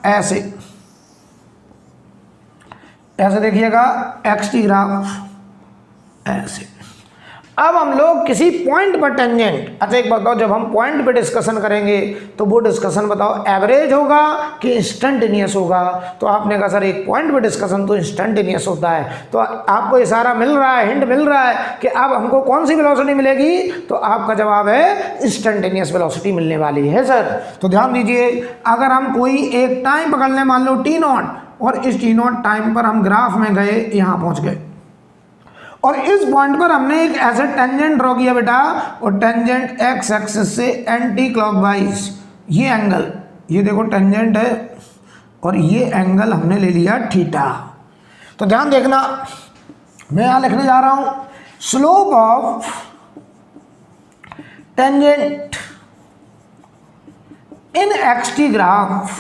ऐसे देखिएगा एक्सटी ग्राफ ऐसे। अब हम लोग किसी पॉइंट पर टेंजेंट, अच्छा एक बताओ, जब हम पॉइंट पे डिस्कशन करेंगे तो वो डिस्कशन बताओ एवरेज होगा कि इंस्टेंटेनियस होगा? तो आपने कहा सर एक पॉइंट पे डिस्कशन तो इंस्टेंटेनियस होता है, तो आपको इशारा मिल रहा है, हिंट मिल रहा है कि अब हमको कौन सी वेलोसिटी मिलेगी, तो आपका जवाब है इंस्टेंटेनियस वेलोसिटी मिलने वाली है सर। तो ध्यान दीजिए, अगर हम कोई एक टाइम पकड़ लें, मान लो t0, और इस t0 टाइम पर हम ग्राफ में गए, यहाँ पहुँच गए, और इस पॉइंट पर हमने एक ऐसे टेंजेंट ड्रॉ किया बेटा, और टेंजेंट एक्स एक्सिस से एंटी क्लॉकवाइज, ये एंगल, ये देखो टेंजेंट है और ये एंगल हमने ले लिया थीटा। तो ध्यान देखना, मैं यहां लिखने जा रहा हूं slope of tangent in XT graph,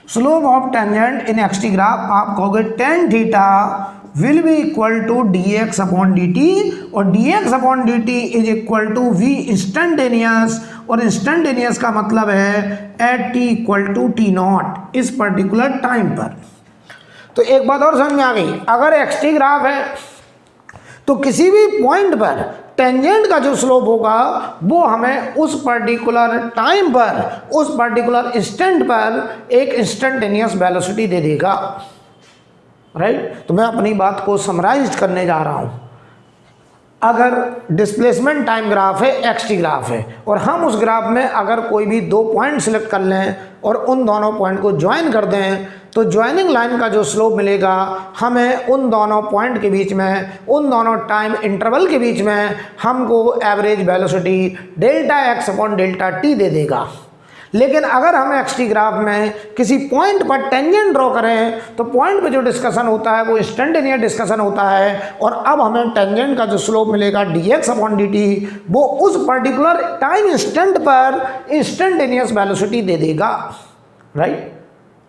slope of tangent in XT graph आप कहोगे tan theta will be equal to dx upon dt, और dx upon dt is equal to v instantaneous, और instantaneous का मतलब है at t equal to t0 इस पर्टिकुलर टाइम पर। तो एक बात और समझ में आ गई, अगर एक्सटी ग्राफ है तो किसी भी पॉइंट पर टेंजेंट का जो स्लोप होगा वो हमें उस पर्टिकुलर टाइम पर, उस पर्टिकुलर इंस्टेंट पर एक इंस्टेंटेनियस वेलोसिटी दे देगा, राइट। तो मैं अपनी बात को समराइज करने जा रहा हूं। अगर डिस्प्लेसमेंट टाइम ग्राफ है, एक्सटी ग्राफ है, और हम उस ग्राफ में अगर कोई भी दो पॉइंट सिलेक्ट कर लें और उन दोनों पॉइंट को ज्वाइन कर दें, तो ज्वाइनिंग लाइन का जो स्लोप मिलेगा हमें उन दोनों पॉइंट के बीच में, उन दोनों टाइम इंटरवल के बीच में हमको average velocity delta x upon delta t दे देगा। लेकिन अगर हम एक्सटी ग्राफ में किसी पॉइंट पर टेंजेंट ड्रॉ करें, तो पॉइंट पे जो डिस्कशन होता है वो इंस्टेंटेनियस डिस्कशन होता है, और अब हमें टेंजेंट का जो स्लोप मिलेगा dx अपॉन dt, वो उस पर्टिकुलर टाइम इंस्टेंट पर इंस्टेंटेनियस वेलोसिटी दे देगा, राइट।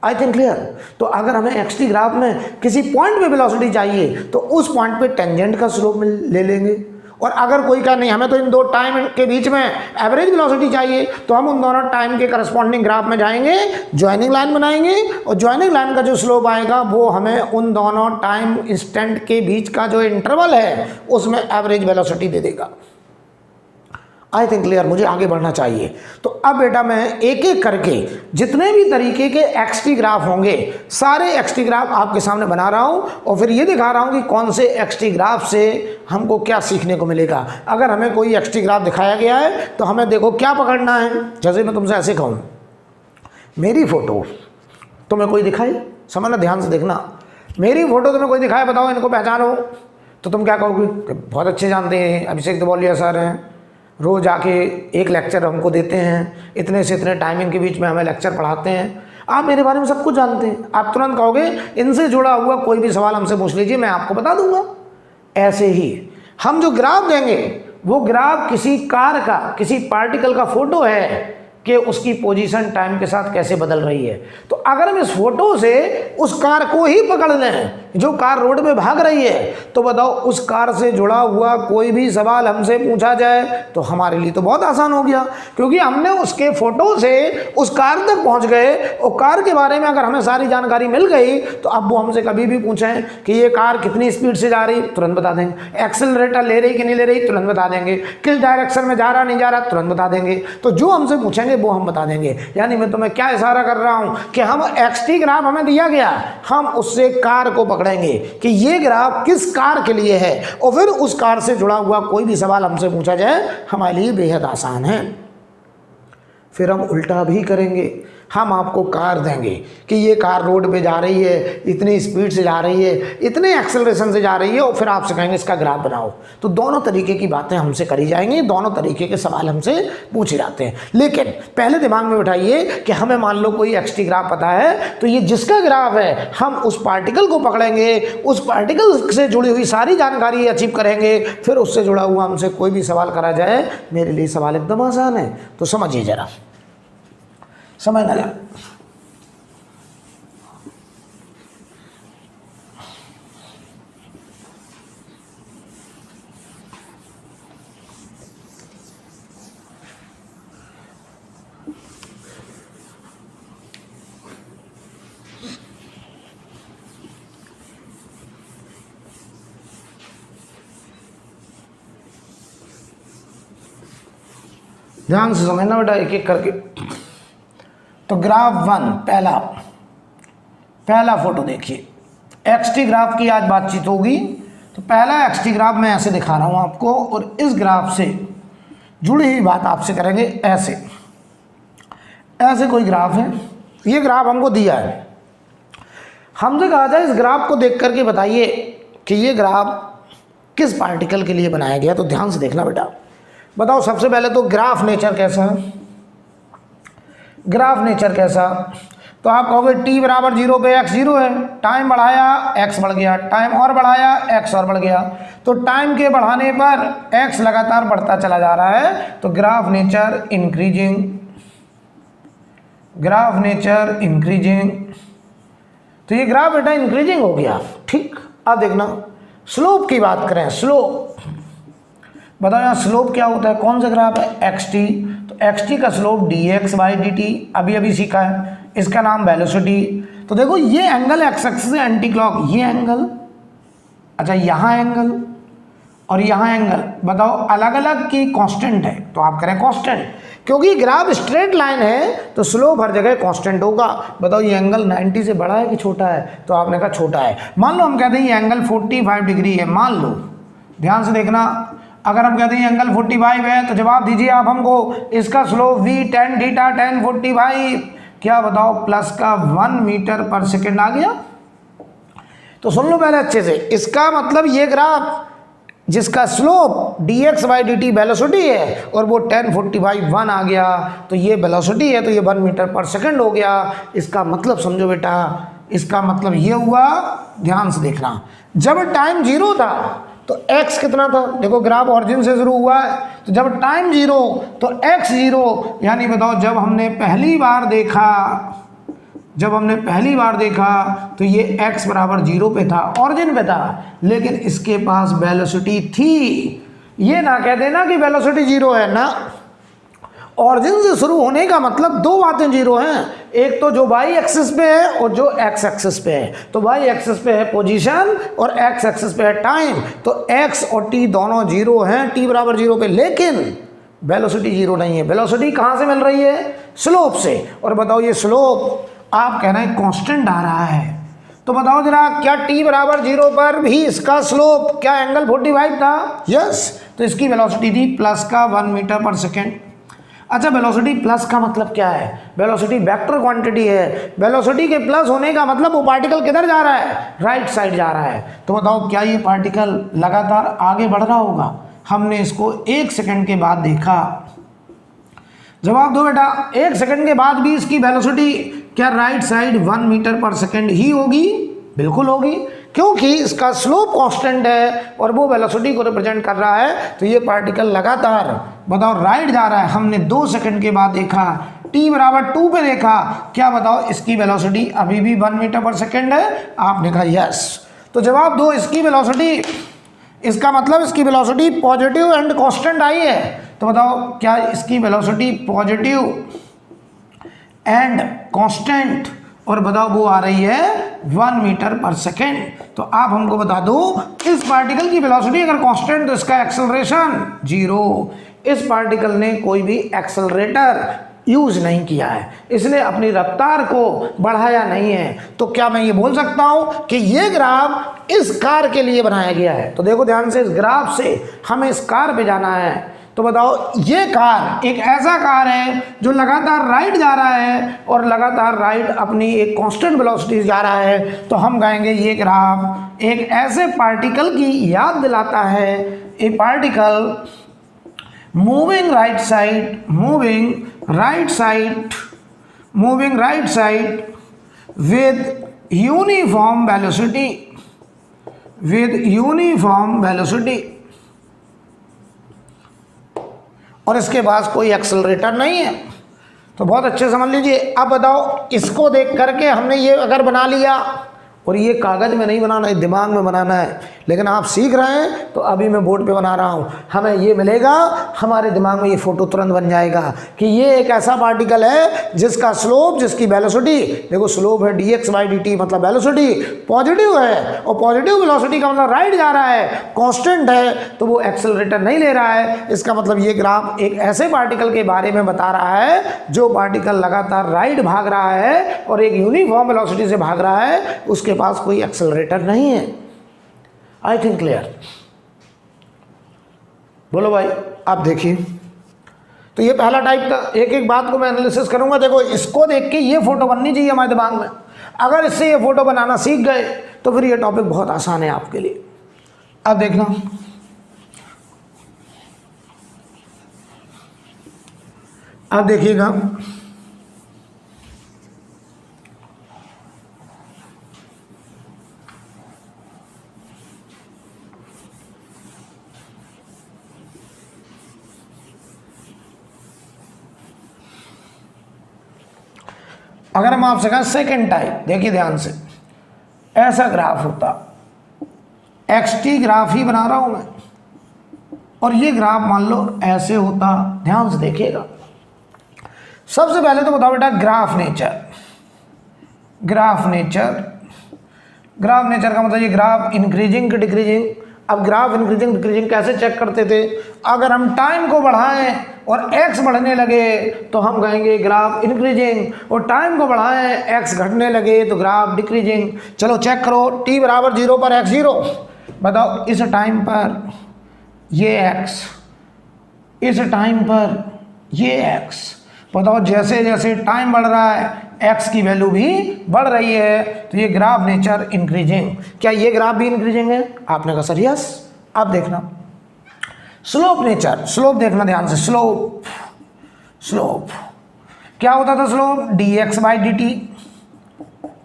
आई थिंक क्लियर। तो अगर हमें एक्सटी ग्राफ में किसी पॉइंट पे वेलोसिटी चाहिए तो उस पॉइंट पे टेंजेंट का स्लोप ले लेंगे, और अगर कोई का नहीं, हमें तो इन दो टाइम के बीच में एवरेज वेलोसिटी चाहिए, तो हम उन दोनों टाइम के करस्पॉन्डिंग ग्राफ में जाएंगे, ज्वाइनिंग लाइन बनाएंगे, और ज्वाइनिंग लाइन का जो स्लोप आएगा वो हमें उन दोनों टाइम इंस्टेंट के बीच का जो इंटरवल है उसमें एवरेज वेलोसिटी दे देगा। आई थिंक क्लियर, मुझे आगे बढ़ना चाहिए। तो अब बेटा मैं एक एक करके जितने भी तरीके के एक्सटी ग्राफ होंगे सारे एक्सटी ग्राफ आपके सामने बना रहा हूं, और फिर ये दिखा रहा हूं कि कौन से एक्सटी ग्राफ से हमको क्या सीखने को मिलेगा। अगर हमें कोई एक्सटी ग्राफ दिखाया गया है तो हमें देखो क्या पकड़ना है। जैसे मैं तुमसे ऐसे कहूँ, मेरी फोटो तुम्हें कोई दिखाए, समझना, ध्यान से देखना, मेरी फोटो तुम्हें कोई दिखाए, बताओ इनको पहचानो, तो तुम क्या कहोगे? बहुत अच्छे जानते हैं, अभिषेक दबोलिया सर हैं, रोज़ आके एक लेक्चर हमको देते हैं, इतने से इतने टाइमिंग के बीच में हमें लेक्चर पढ़ाते हैं, आप मेरे बारे में सब कुछ जानते हैं। आप तुरंत कहोगे इनसे जुड़ा हुआ कोई भी सवाल हमसे पूछ लीजिए, मैं आपको बता दूंगा। ऐसे ही हम जो ग्राफ देंगे वो ग्राफ किसी कार का, किसी पार्टिकल का फोटो है कि उसकी पोजीशन टाइम के साथ कैसे बदल रही है। तो अगर हम इस फोटो से उस कार को ही पकड़ लें जो कार रोड पे भाग रही है, तो बताओ उस कार से जुड़ा हुआ कोई भी सवाल हमसे पूछा जाए तो हमारे लिए तो बहुत आसान हो गया, क्योंकि हमने उसके फोटो से उस कार तक पहुंच गए और कार के बारे में अगर हमें सारी जानकारी मिल गई तो अब वो हमसे कभी भी पूछें कि ये कार कितनी स्पीड से जा रही, तुरंत बता देंगे। एक्सेलरेटर ले रही कि नहीं ले रही, तुरंत बता देंगे। किस डायरेक्शन में जा रहा नहीं जा रहा, तुरंत बता देंगे। तो जो हमसे पूछेंगे वो हम बता देंगे। यानी मैं तुम्हें क्या इशारा कर रहा हूं कि हम एक्सटी ग्राफ हमें दिया गया, हम उससे कार को पकड़ेंगे कि ये ग्राफ किस कार के लिए है, और फिर उस कार से जुड़ा हुआ कोई भी सवाल हमसे पूछा जाए हमारे लिए बेहद आसान है। फिर हम उल्टा भी करेंगे, हम आपको कार देंगे कि ये कार रोड पे जा रही है, इतनी स्पीड से जा रही है, इतने एक्सेलरेशन से जा रही है, और फिर आपसे कहेंगे इसका ग्राफ बनाओ। तो दोनों तरीके की बातें हमसे करी जाएंगी, दोनों तरीके के सवाल हमसे पूछे जाते हैं। लेकिन पहले दिमाग में बिठाइए कि हमें मान लो कोई एक्सटी ग्राफ पता है, तो ये जिसका ग्राफ है हम उस पार्टिकल को पकड़ेंगे, उस पार्टिकल से जुड़ी हुई सारी जानकारी अचीव करेंगे, फिर उससे जुड़ा हुआ हमसे कोई भी सवाल करा जाए मेरे लिए सवाल एकदम आसान है। तो समझिए जरा, समझना जरा। ध्यान से समझना बेटा एक एक करके। तो ग्राफ 1 पहला फोटो देखिए, एक्सटी ग्राफ की आज बातचीत होगी। तो पहला एक्सटी ग्राफ मैं ऐसे दिखा रहा हूं आपको, और इस ग्राफ से जुड़ी हुई बात आपसे करेंगे। ऐसे ऐसे कोई ग्राफ है, ये ग्राफ हमको दिया है, हमसे कहा जाए इस ग्राफ को देख करके बताइए कि ये ग्राफ किस पार्टिकल के लिए बनाया गया। तो ध्यान से देखना बेटा, बताओ सबसे पहले तो ग्राफ नेचर कैसा है। ग्राफ नेचर कैसा, तो आप कहोगे t बराबर 0 पे x 0 है, टाइम बढ़ाया x बढ़ गया, टाइम और बढ़ाया x और बढ़ गया। तो टाइम के बढ़ाने पर x लगातार बढ़ता चला जा रहा है, तो graph nature increasing, graph nature increasing. तो ये ग्राफ बेटा इंक्रीजिंग हो गया, ठीक। अब देखना स्लोप की बात करें, स्लोप बताओ यहाँ स्लोप क्या होता है, कौन सा ग्राफ है, xt। तो xt का स्लोप dx/dt अभी अभी सीखा है, इसका नाम वेलोसिटी। तो देखो ये एंगल एक्स एक्सिस से एंटी क्लॉक, ये एंगल, अच्छा यहाँ एंगल और यहाँ एंगल, बताओ अलग अलग की कांस्टेंट है, तो आप करें कांस्टेंट, क्योंकि ग्राफ स्ट्रेट लाइन है तो स्लोप हर जगह कांस्टेंट होगा। बताओ ये एंगल 90 से बड़ा है कि छोटा है, तो आपने कहा छोटा है। मान लो हम कहते हैं ये एंगल 45 डिग्री है, मान लो, ध्यान से देखना, अगर हम कहते हैं एंगल 45 है तो जवाब दीजिए आप हमको, इसका slope v tan theta tan 45 क्या बताओ प्लस का 1 मीटर पर सेकेंड आ गया। तो सुन लो पहले अच्छे से, इसका मतलब ये ग्राफ जिसका स्लोप dx/dt वेलोसिटी है और वो tan 45 1 आ गया, तो ये वेलोसिटी है, तो ये 1 मीटर पर सेकेंड हो गया। इसका मतलब समझो बेटा, इसका मतलब ये हुआ, ध्यान से देखना, जब टाइम 0 था तो x कितना था, देखो ग्राफ ऑरिजिन से शुरू हुआ है, तो जब टाइम 0 तो x 0, यानी बताओ जब हमने पहली बार देखा तो ये x बराबर 0 पे था, ऑरिजिन पे था, लेकिन इसके पास वेलोसिटी थी। ये ना कह देना कि वेलोसिटी 0 है ना, ऑरिजिन से शुरू होने का मतलब दो बातें 0 हैं, एक तो जो y एक्सिस पे है और जो x एक्सिस पे है। तो y एक्सिस पे है पोजीशन और x एक्सिस पे है टाइम, तो x और t दोनों 0 हैं, t बराबर 0 पे, लेकिन वेलोसिटी 0 नहीं है। वेलोसिटी कहाँ से मिल रही है, स्लोप से। और बताओ ये स्लोप आप कह रहे हैं कांस्टेंट आ रहा है, तो बताओ जरा क्या t बराबर 0 पर भी इसका स्लोप क्या एंगल 45 था, यस। तो इसकी वेलोसिटी थी प्लस का 1 मीटर पर सेकेंड। अच्छा वेलोसिटी प्लस का मतलब क्या है, वेलोसिटी वेक्टर क्वांटिटी है, वेलोसिटी के प्लस होने का मतलब वो पार्टिकल किधर जा रहा है, राइट साइड जा रहा है। तो बताओ क्या ये पार्टिकल लगातार आगे बढ़ रहा होगा, हमने इसको 1 सेकंड के बाद देखा, जवाब दो बेटा। 1 सेकंड के बाद भी इसकी वेलोसिटी क्या राइट साइड 1 मीटर पर सेकंड ही होगी, बिल्कुल होगी, क्योंकि इसका स्लोप कांस्टेंट है और वो वेलोसिटी को रिप्रेजेंट कर रहा है, तो ये पार्टिकल लगातार बताओ राइट जा रहा है। हमने 2 सेकंड के बाद देखा, t बराबर 2 पे देखा, क्या बताओ इसकी वेलोसिटी अभी भी 1 मीटर पर सेकंड है? आपने कहा यस। तो जवाब दो, इसकी वेलोसिटी, इसका मतलब इसकी velocity positive and constant I है। तो बताओ क्या इसकी वेलोसिटी पॉजिटिव एंड कांस्टेंट और बताओ वो आ रही है 1 मीटर पर सेकेंड। तो आप हमको बता दो इस पार्टिकल की वेलोसिटी अगर कांस्टेंट तो इसका एक्सेलरेशन 0। इस पार्टिकल ने कोई भी एक्सेलरेटर यूज नहीं किया है, इसने अपनी रफ्तार को बढ़ाया नहीं है। तो क्या मैं ये बोल सकता हूँ कि ये ग्राफ इस कार के लिए बनाया गया है? तो देखो ध्यान से, इस ग्राफ से हमें इस कार पे जाना है। तो बताओ ये कार एक ऐसा कार है जो लगातार राइट जा रहा है और लगातार राइट अपनी एक कांस्टेंट वेलोसिटी जा रहा है। तो हम कहेंगे ये ग्राफ एक ऐसे पार्टिकल की याद दिलाता है, ए particle moving right side with uniform velocity और इसके पास कोई एक्सेलरेटर नहीं है। तो बहुत अच्छे समझ लीजिए। अब बताओ इसको देख करके हमने ये अगर बना लिया, और ये कागज़ में नहीं बनाना है, दिमाग में बनाना है, लेकिन आप सीख रहे हैं तो अभी मैं बोर्ड पे बना रहा हूँ, हमें ये मिलेगा, हमारे दिमाग में ये फोटो तुरंत बन जाएगा कि ये एक ऐसा पार्टिकल है जिसका स्लोप, जिसकी वेलोसिटी, देखो स्लोप है dx/dt मतलब वेलोसिटी पॉजिटिव है, और पॉजिटिव वेलोसिटी का मतलब राइट जा रहा है, कांस्टेंट है, तो वो एक्सेलरेटर नहीं ले रहा है। इसका मतलब ये ग्राफ एक ऐसे पार्टिकल के बारे में बता रहा है जो पार्टिकल लगातार राइट भाग रहा है और एक यूनिफॉर्म वेलोसिटी से भाग रहा है, उसके पास कोई एक्सेलरेटर नहीं है। आई थिंक क्लियर? बोलो भाई, आप देखिए। तो ये पहला टाइप था। एक एक बात को मैं एनालिसिस करूंगा। देखो इसको देख के ये फोटो बननी चाहिए हमारे दिमाग में। अगर इससे ये फोटो बनाना सीख गए तो फिर ये टॉपिक बहुत आसान है आपके लिए। अब देखना, अब देखिएगा, अगर हम आपसे कहें सेकेंड टाइप, देखिए ध्यान से, ऐसा ग्राफ होता, xt ग्राफ ही बना रहा हूं मैं, और ये ग्राफ मान लो ऐसे होता। ध्यान से देखिएगा। सबसे पहले तो बताओ बेटा ग्राफ नेचर। ग्राफ नेचर का मतलब ये ग्राफ इंक्रीजिंग कि डिक्रीजिंग। अब ग्राफ इंक्रीजिंग डिक्रीजिंग कैसे चेक करते थे? अगर हम टाइम को बढ़ाएं और x बढ़ने लगे तो हम कहेंगे ग्राफ इंक्रीजिंग, और टाइम को बढ़ाएं x घटने लगे तो ग्राफ डिक्रीजिंग। चलो चेक करो, t बराबर 0 पर x 0। बताओ इस टाइम पर ये x, इस टाइम पर ये x। बताओ जैसे जैसे टाइम बढ़ रहा है x की वैल्यू भी बढ़ रही है, तो ये ग्राफ नेचर इंक्रीजिंग। क्या ये ग्राफ भी इंक्रीजिंग है? आपने कहा सर यस। अब देखना स्लोप नेचर, स्लोप देखना ध्यान से। स्लोप क्या होता था? स्लोप dx/dt,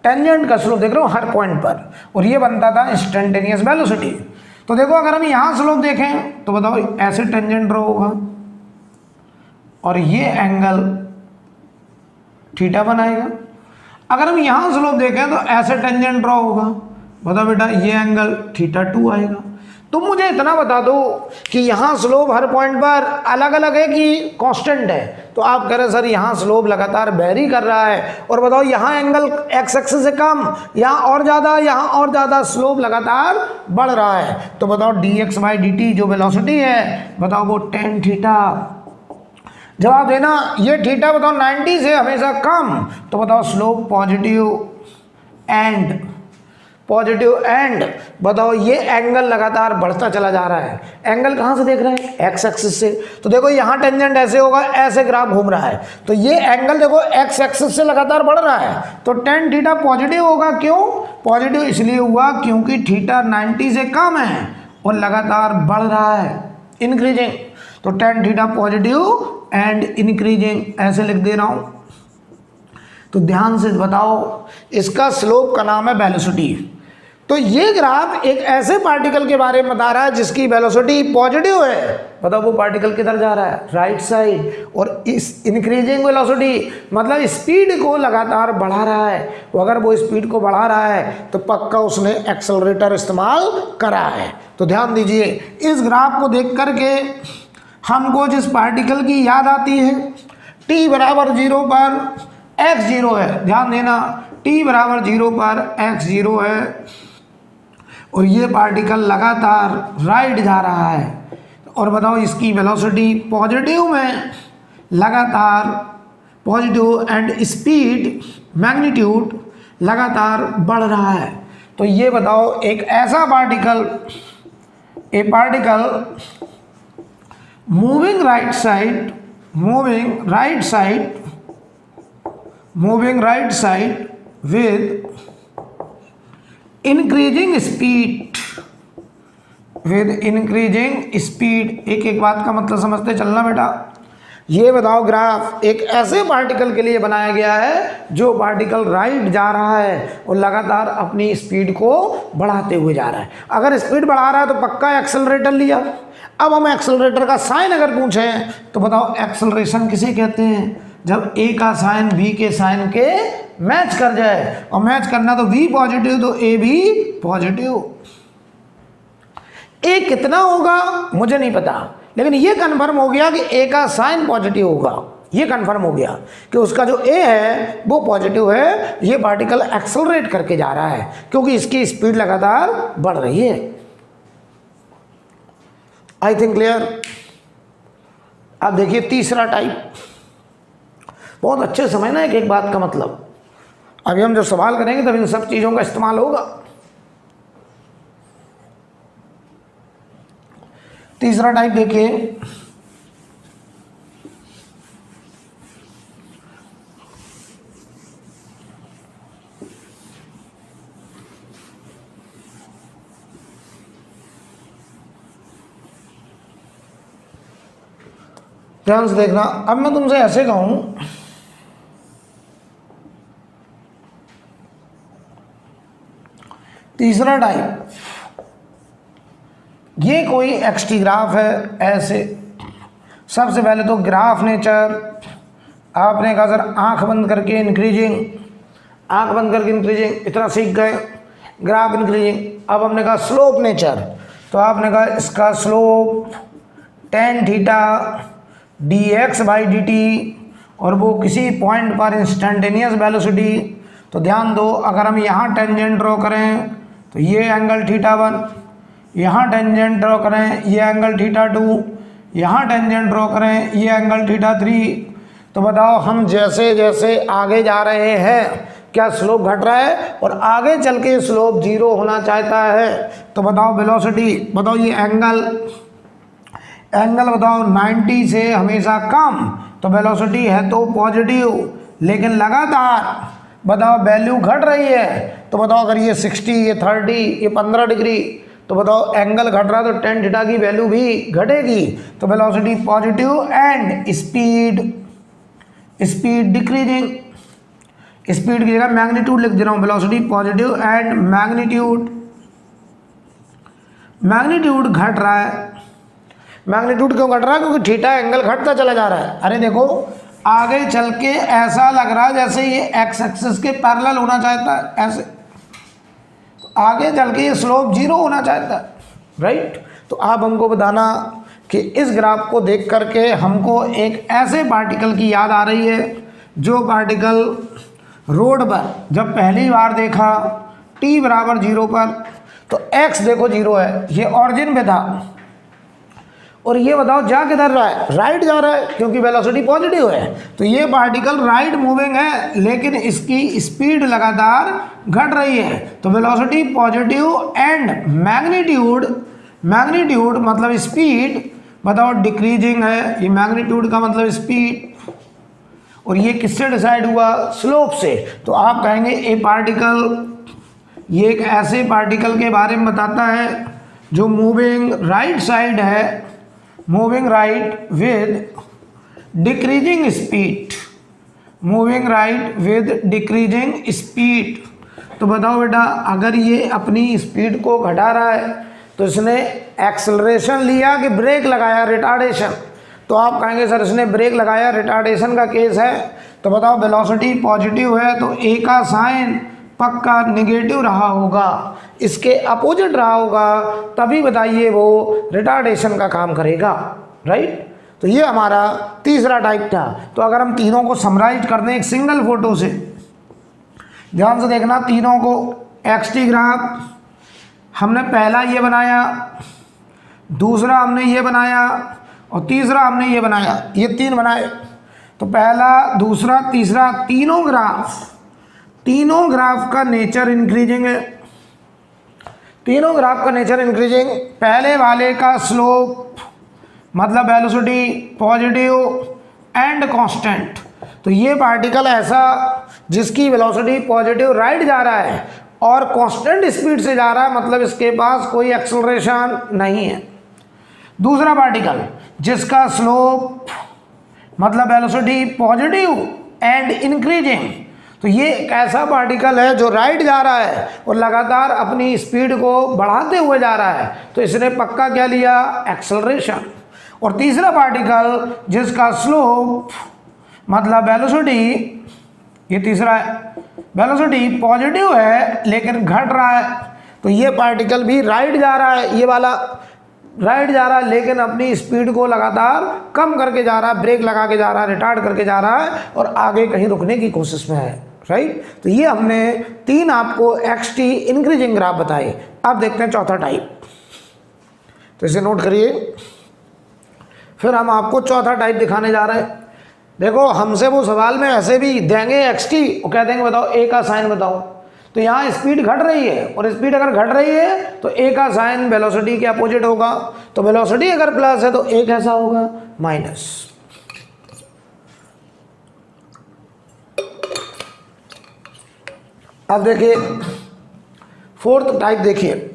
टेंजेंट का स्लोप देख रहे हो हर पॉइंट पर, और ये बनता था इंस्टेंटेनियस वेलोसिटी। तो देखो अगर हम यहाँ स्लोप देखें तो बताओ ऐसे टेंजेंट रो होगा और ये एंगल थीटा बनाएगा। अगर हम यहाँ स्लोप देखें तो ऐसे टेंजेंट ड्रॉ होगा, बताओ बेटा ये एंगल θ2 आएगा। तुम मुझे इतना बता दो कि यहाँ स्लोप हर पॉइंट पर अलग अलग है कि कांस्टेंट है? तो आप कह रहे सर यहाँ स्लोप लगातार वेरी कर रहा है, और बताओ यहाँ एंगल x एक्सिस से कम, यहाँ और ज़्यादा, यहाँ और ज़्यादा, स्लोप लगातार बढ़ रहा है। तो बताओ dx/dt जो वेलोसिटी है बताओ वो tan θ। जवाब देना, ये थीटा बताओ 90 से हमेशा कम, तो बताओ स्लोप पॉजिटिव एंड बताओ ये एंगल लगातार बढ़ता चला जा रहा है। एंगल कहाँ से देख रहे हैं? x एक्सिस से। तो देखो यहाँ टेंजेंट ऐसे होगा, ऐसे ग्राफ घूम रहा है, तो ये एंगल देखो x एक्सिस से लगातार बढ़ रहा है, तो tan θ पॉजिटिव होगा। क्यों पॉजिटिव? इसलिए हुआ क्योंकि थीटा 90 से कम है और लगातार बढ़ रहा है, इंक्रीजिंग। तो tan θ पॉजिटिव एंड इंक्रीजिंग, ऐसे लिख दे रहा हूं। तो ध्यान से बताओ, इसका स्लोप का नाम है वेलोसिटी। तो ये ग्राफ एक ऐसे पार्टिकल के बारे में बता रहा है जिसकी वेलोसिटी पॉजिटिव है। बताओ वो पार्टिकल किधर जा रहा है, राइट साइड, और इस इंक्रीजिंग वेलोसिटी मतलब स्पीड को लगातार बढ़ा रहा है। तो अगर वो स्पीड को बढ़ा रहा है तो पक्का उसने एक्सेलरेटर इस्तेमाल करा है। तो ध्यान दीजिए, इस ग्राफ को देख करके हमको जिस पार्टिकल की याद आती है, t बराबर 0 पर x 0 है, ध्यान देना, t बराबर 0 पर x 0 है और ये पार्टिकल लगातार राइट जा रहा है। और बताओ इसकी वेलोसिटी पॉजिटिव में लगातार पॉजिटिव एंड स्पीड मैग्नीट्यूड लगातार बढ़ रहा है। तो ये बताओ एक ऐसा particle, A particle moving right side with increasing speed, एक एक बात का मतलब समझते चलना बेटा। ये बताओ ग्राफ एक ऐसे पार्टिकल के लिए बनाया गया है जो पार्टिकल राइट जा रहा है और लगातार अपनी स्पीड को बढ़ाते हुए जा रहा है। अगर स्पीड बढ़ा रहा है तो पक्का एक्सेलरेटर लिया। अब हम एक्सेलरेटर का साइन अगर पूछें तो बताओ एक्सेलरेशन किसे कहते हैं, जब ए का साइन बी के साइन के मैच कर जाए, और मैच करना तो v पॉजिटिव तो ए भी पॉजिटिव। ए कितना होगा मुझे नहीं पता, लेकिन ये कंफर्म हो गया कि ए का साइन पॉजिटिव होगा। ये कंफर्म हो गया कि उसका जो ए है वो पॉजिटिव है। ये पार्टिकल एक्सेलरेट करके जा रहा है क्योंकि इसकी स्पीड लगातार बढ़ रही है। आई थिंक क्लियर। अब देखिए तीसरा टाइप, बहुत अच्छे समझना एक एक बात का मतलब। अभी हम जब सवाल करेंगे तब इन सब चीज़ों का इस्तेमाल होगा। तीसरा टाइप देखिए, ध्यान से देखना। अब मैं तुमसे ऐसे कहूं, तीसरा टाइप, ये कोई एक्सटी ग्राफ है ऐसे। सबसे पहले तो ग्राफ नेचर, आपने कहा सर आंख बंद करके इंक्रीजिंग, आंख बंद करके इंक्रीजिंग, इतना सीख गए, ग्राफ इंक्रीजिंग। अब हमने कहा स्लोप नेचर, तो आपने कहा इसका स्लोप tan थीटा dx/dt, और वो किसी पॉइंट पर इंस्टेंटेनियस वेलोसिटी। तो ध्यान दो, अगर हम यहाँ टेंजेंट ड्रॉ करें तो ये एंगल θ1, यहाँ टेंजेंट ड्रॉ करें ये एंगल θ2, यहाँ टेंजेंट ड्रॉ करें ये एंगल θ3। तो बताओ हम जैसे जैसे आगे जा रहे हैं क्या स्लोप घट रहा है, और आगे चल के स्लोप 0 होना चाहता है। तो बताओ वेलोसिटी, बताओ ये एंगल बताओ 90 से हमेशा कम, तो वेलोसिटी है तो पॉजिटिव, लेकिन लगातार बताओ वैल्यू घट रही है। तो बताओ अगर ये 60, ये 30, ये 15 डिग्री, तो बताओ एंगल घट रहा है तो tan थीटा की वैल्यू भी घटेगी। तो velocity positive and speed decreasing. Speed की जगह मैग्नीट्यूड लिख दे रहा हूँ, वेलोसिटी पॉजिटिव एंड मैग्नीट्यूड घट रहा है। मैग्नीट्यूड क्यों घट रहा है, क्योंकि थीटा एंगल घटता चला जा रहा है। अरे देखो आगे चल के ऐसा लग रहा है जैसे ये एक्स एक्सिस के पैरेलल होना चाहता है, ऐसे आगे चल के ये स्लोप 0 होना चाहता है, राइट। तो आप हमको बताना कि इस ग्राफ को देख करके हमको एक ऐसे पार्टिकल की याद आ रही है जो पार्टिकल रोड पर जब पहली बार देखा t बराबर 0 पर, तो x देखो 0 है, ये ऑरिजिन पे था, और ये बताओ जा किधर रहा है, राइट जा रहा है क्योंकि वेलोसिटी पॉजिटिव है। तो ये पार्टिकल राइट मूविंग है, लेकिन इसकी स्पीड लगातार घट रही है। तो वेलोसिटी पॉजिटिव एंड मैग्नीट्यूड मतलब स्पीड बताओ डिक्रीजिंग है। ये मैग्नीट्यूड का मतलब स्पीड, और ये किससे डिसाइड हुआ, स्लोप से। तो आप कहेंगे ये पार्टिकल, ये एक ऐसे पार्टिकल के बारे में बताता है जो मूविंग राइट साइड है, moving right with decreasing speed, moving right with decreasing speed. तो बताओ बेटा, अगर ये अपनी स्पीड को घटा रहा है तो इसने एक्सेलरेशन लिया कि ब्रेक लगाया, रिटार्डेशन। तो आप कहेंगे सर इसने ब्रेक लगाया, रिटार्डेशन का केस है। तो बताओ वेलोसिटी पॉजिटिव है तो ए का साइन पक्का निगेटिव रहा होगा, इसके अपोजिट रहा होगा, तभी बताइए वो रिटार्डेशन का काम करेगा, राइट। तो ये हमारा तीसरा टाइप था। तो अगर हम तीनों को समराइज कर दें एक सिंगल फोटो से, ध्यान से देखना, तीनों को एक्सटी ग्राफ हमने पहला ये बनाया, दूसरा हमने ये बनाया और तीसरा हमने ये बनाया, ये 3 बनाए। तो पहला, दूसरा, तीसरा, तीनों ग्राफ का नेचर इंक्रीजिंग है। तीनों ग्राफ का नेचर इंक्रीजिंग। पहले वाले का स्लोप मतलब वेलोसिटी पॉजिटिव एंड कांस्टेंट। तो ये पार्टिकल ऐसा जिसकी वेलोसिटी पॉजिटिव राइट जा रहा है और कांस्टेंट स्पीड से जा रहा है, मतलब इसके पास कोई एक्सेलरेशन नहीं है। दूसरा पार्टिकल जिसका स्लोप मतलब वेलोसिटी पॉजिटिव एंड इंक्रीजिंग। तो ये एक ऐसा पार्टिकल है जो राइट जा रहा है और लगातार अपनी स्पीड को बढ़ाते हुए जा रहा है, तो इसने पक्का क्या लिया, एक्सेलरेशन। और तीसरा पार्टिकल जिसका स्लोप मतलब वेलोसिटी, ये तीसरा है, वेलोसिटी पॉजिटिव है लेकिन घट रहा है, तो ये पार्टिकल भी राइट जा रहा है, ये वाला राइट जा रहा है लेकिन अपनी स्पीड को लगातार कम करके जा रहा है, ब्रेक लगा के जा रहा है, रिटार्ड करके जा रहा है और आगे कहीं रुकने की कोशिश में है, राइट। तो ये हमने 3 आपको एक्सटी इंक्रीजिंग ग्राफ बताए। अब देखते हैं चौथा टाइप, तो इसे नोट करिए। फिर हम आपको चौथा टाइप दिखाने जा रहे हैं। देखो, हमसे वो सवाल में ऐसे भी देंगे एक्सटी और कह देंगे बताओ ए का साइन बताओ। तो यहाँ स्पीड घट रही है और स्पीड अगर घट रही है तो ए का साइन वेलोसिटी के अपोजिट होगा। तो वेलोसिटी अगर प्लस है तो ए कैसा होगा, माइनस। अब देखिए फोर्थ टाइप देखिए।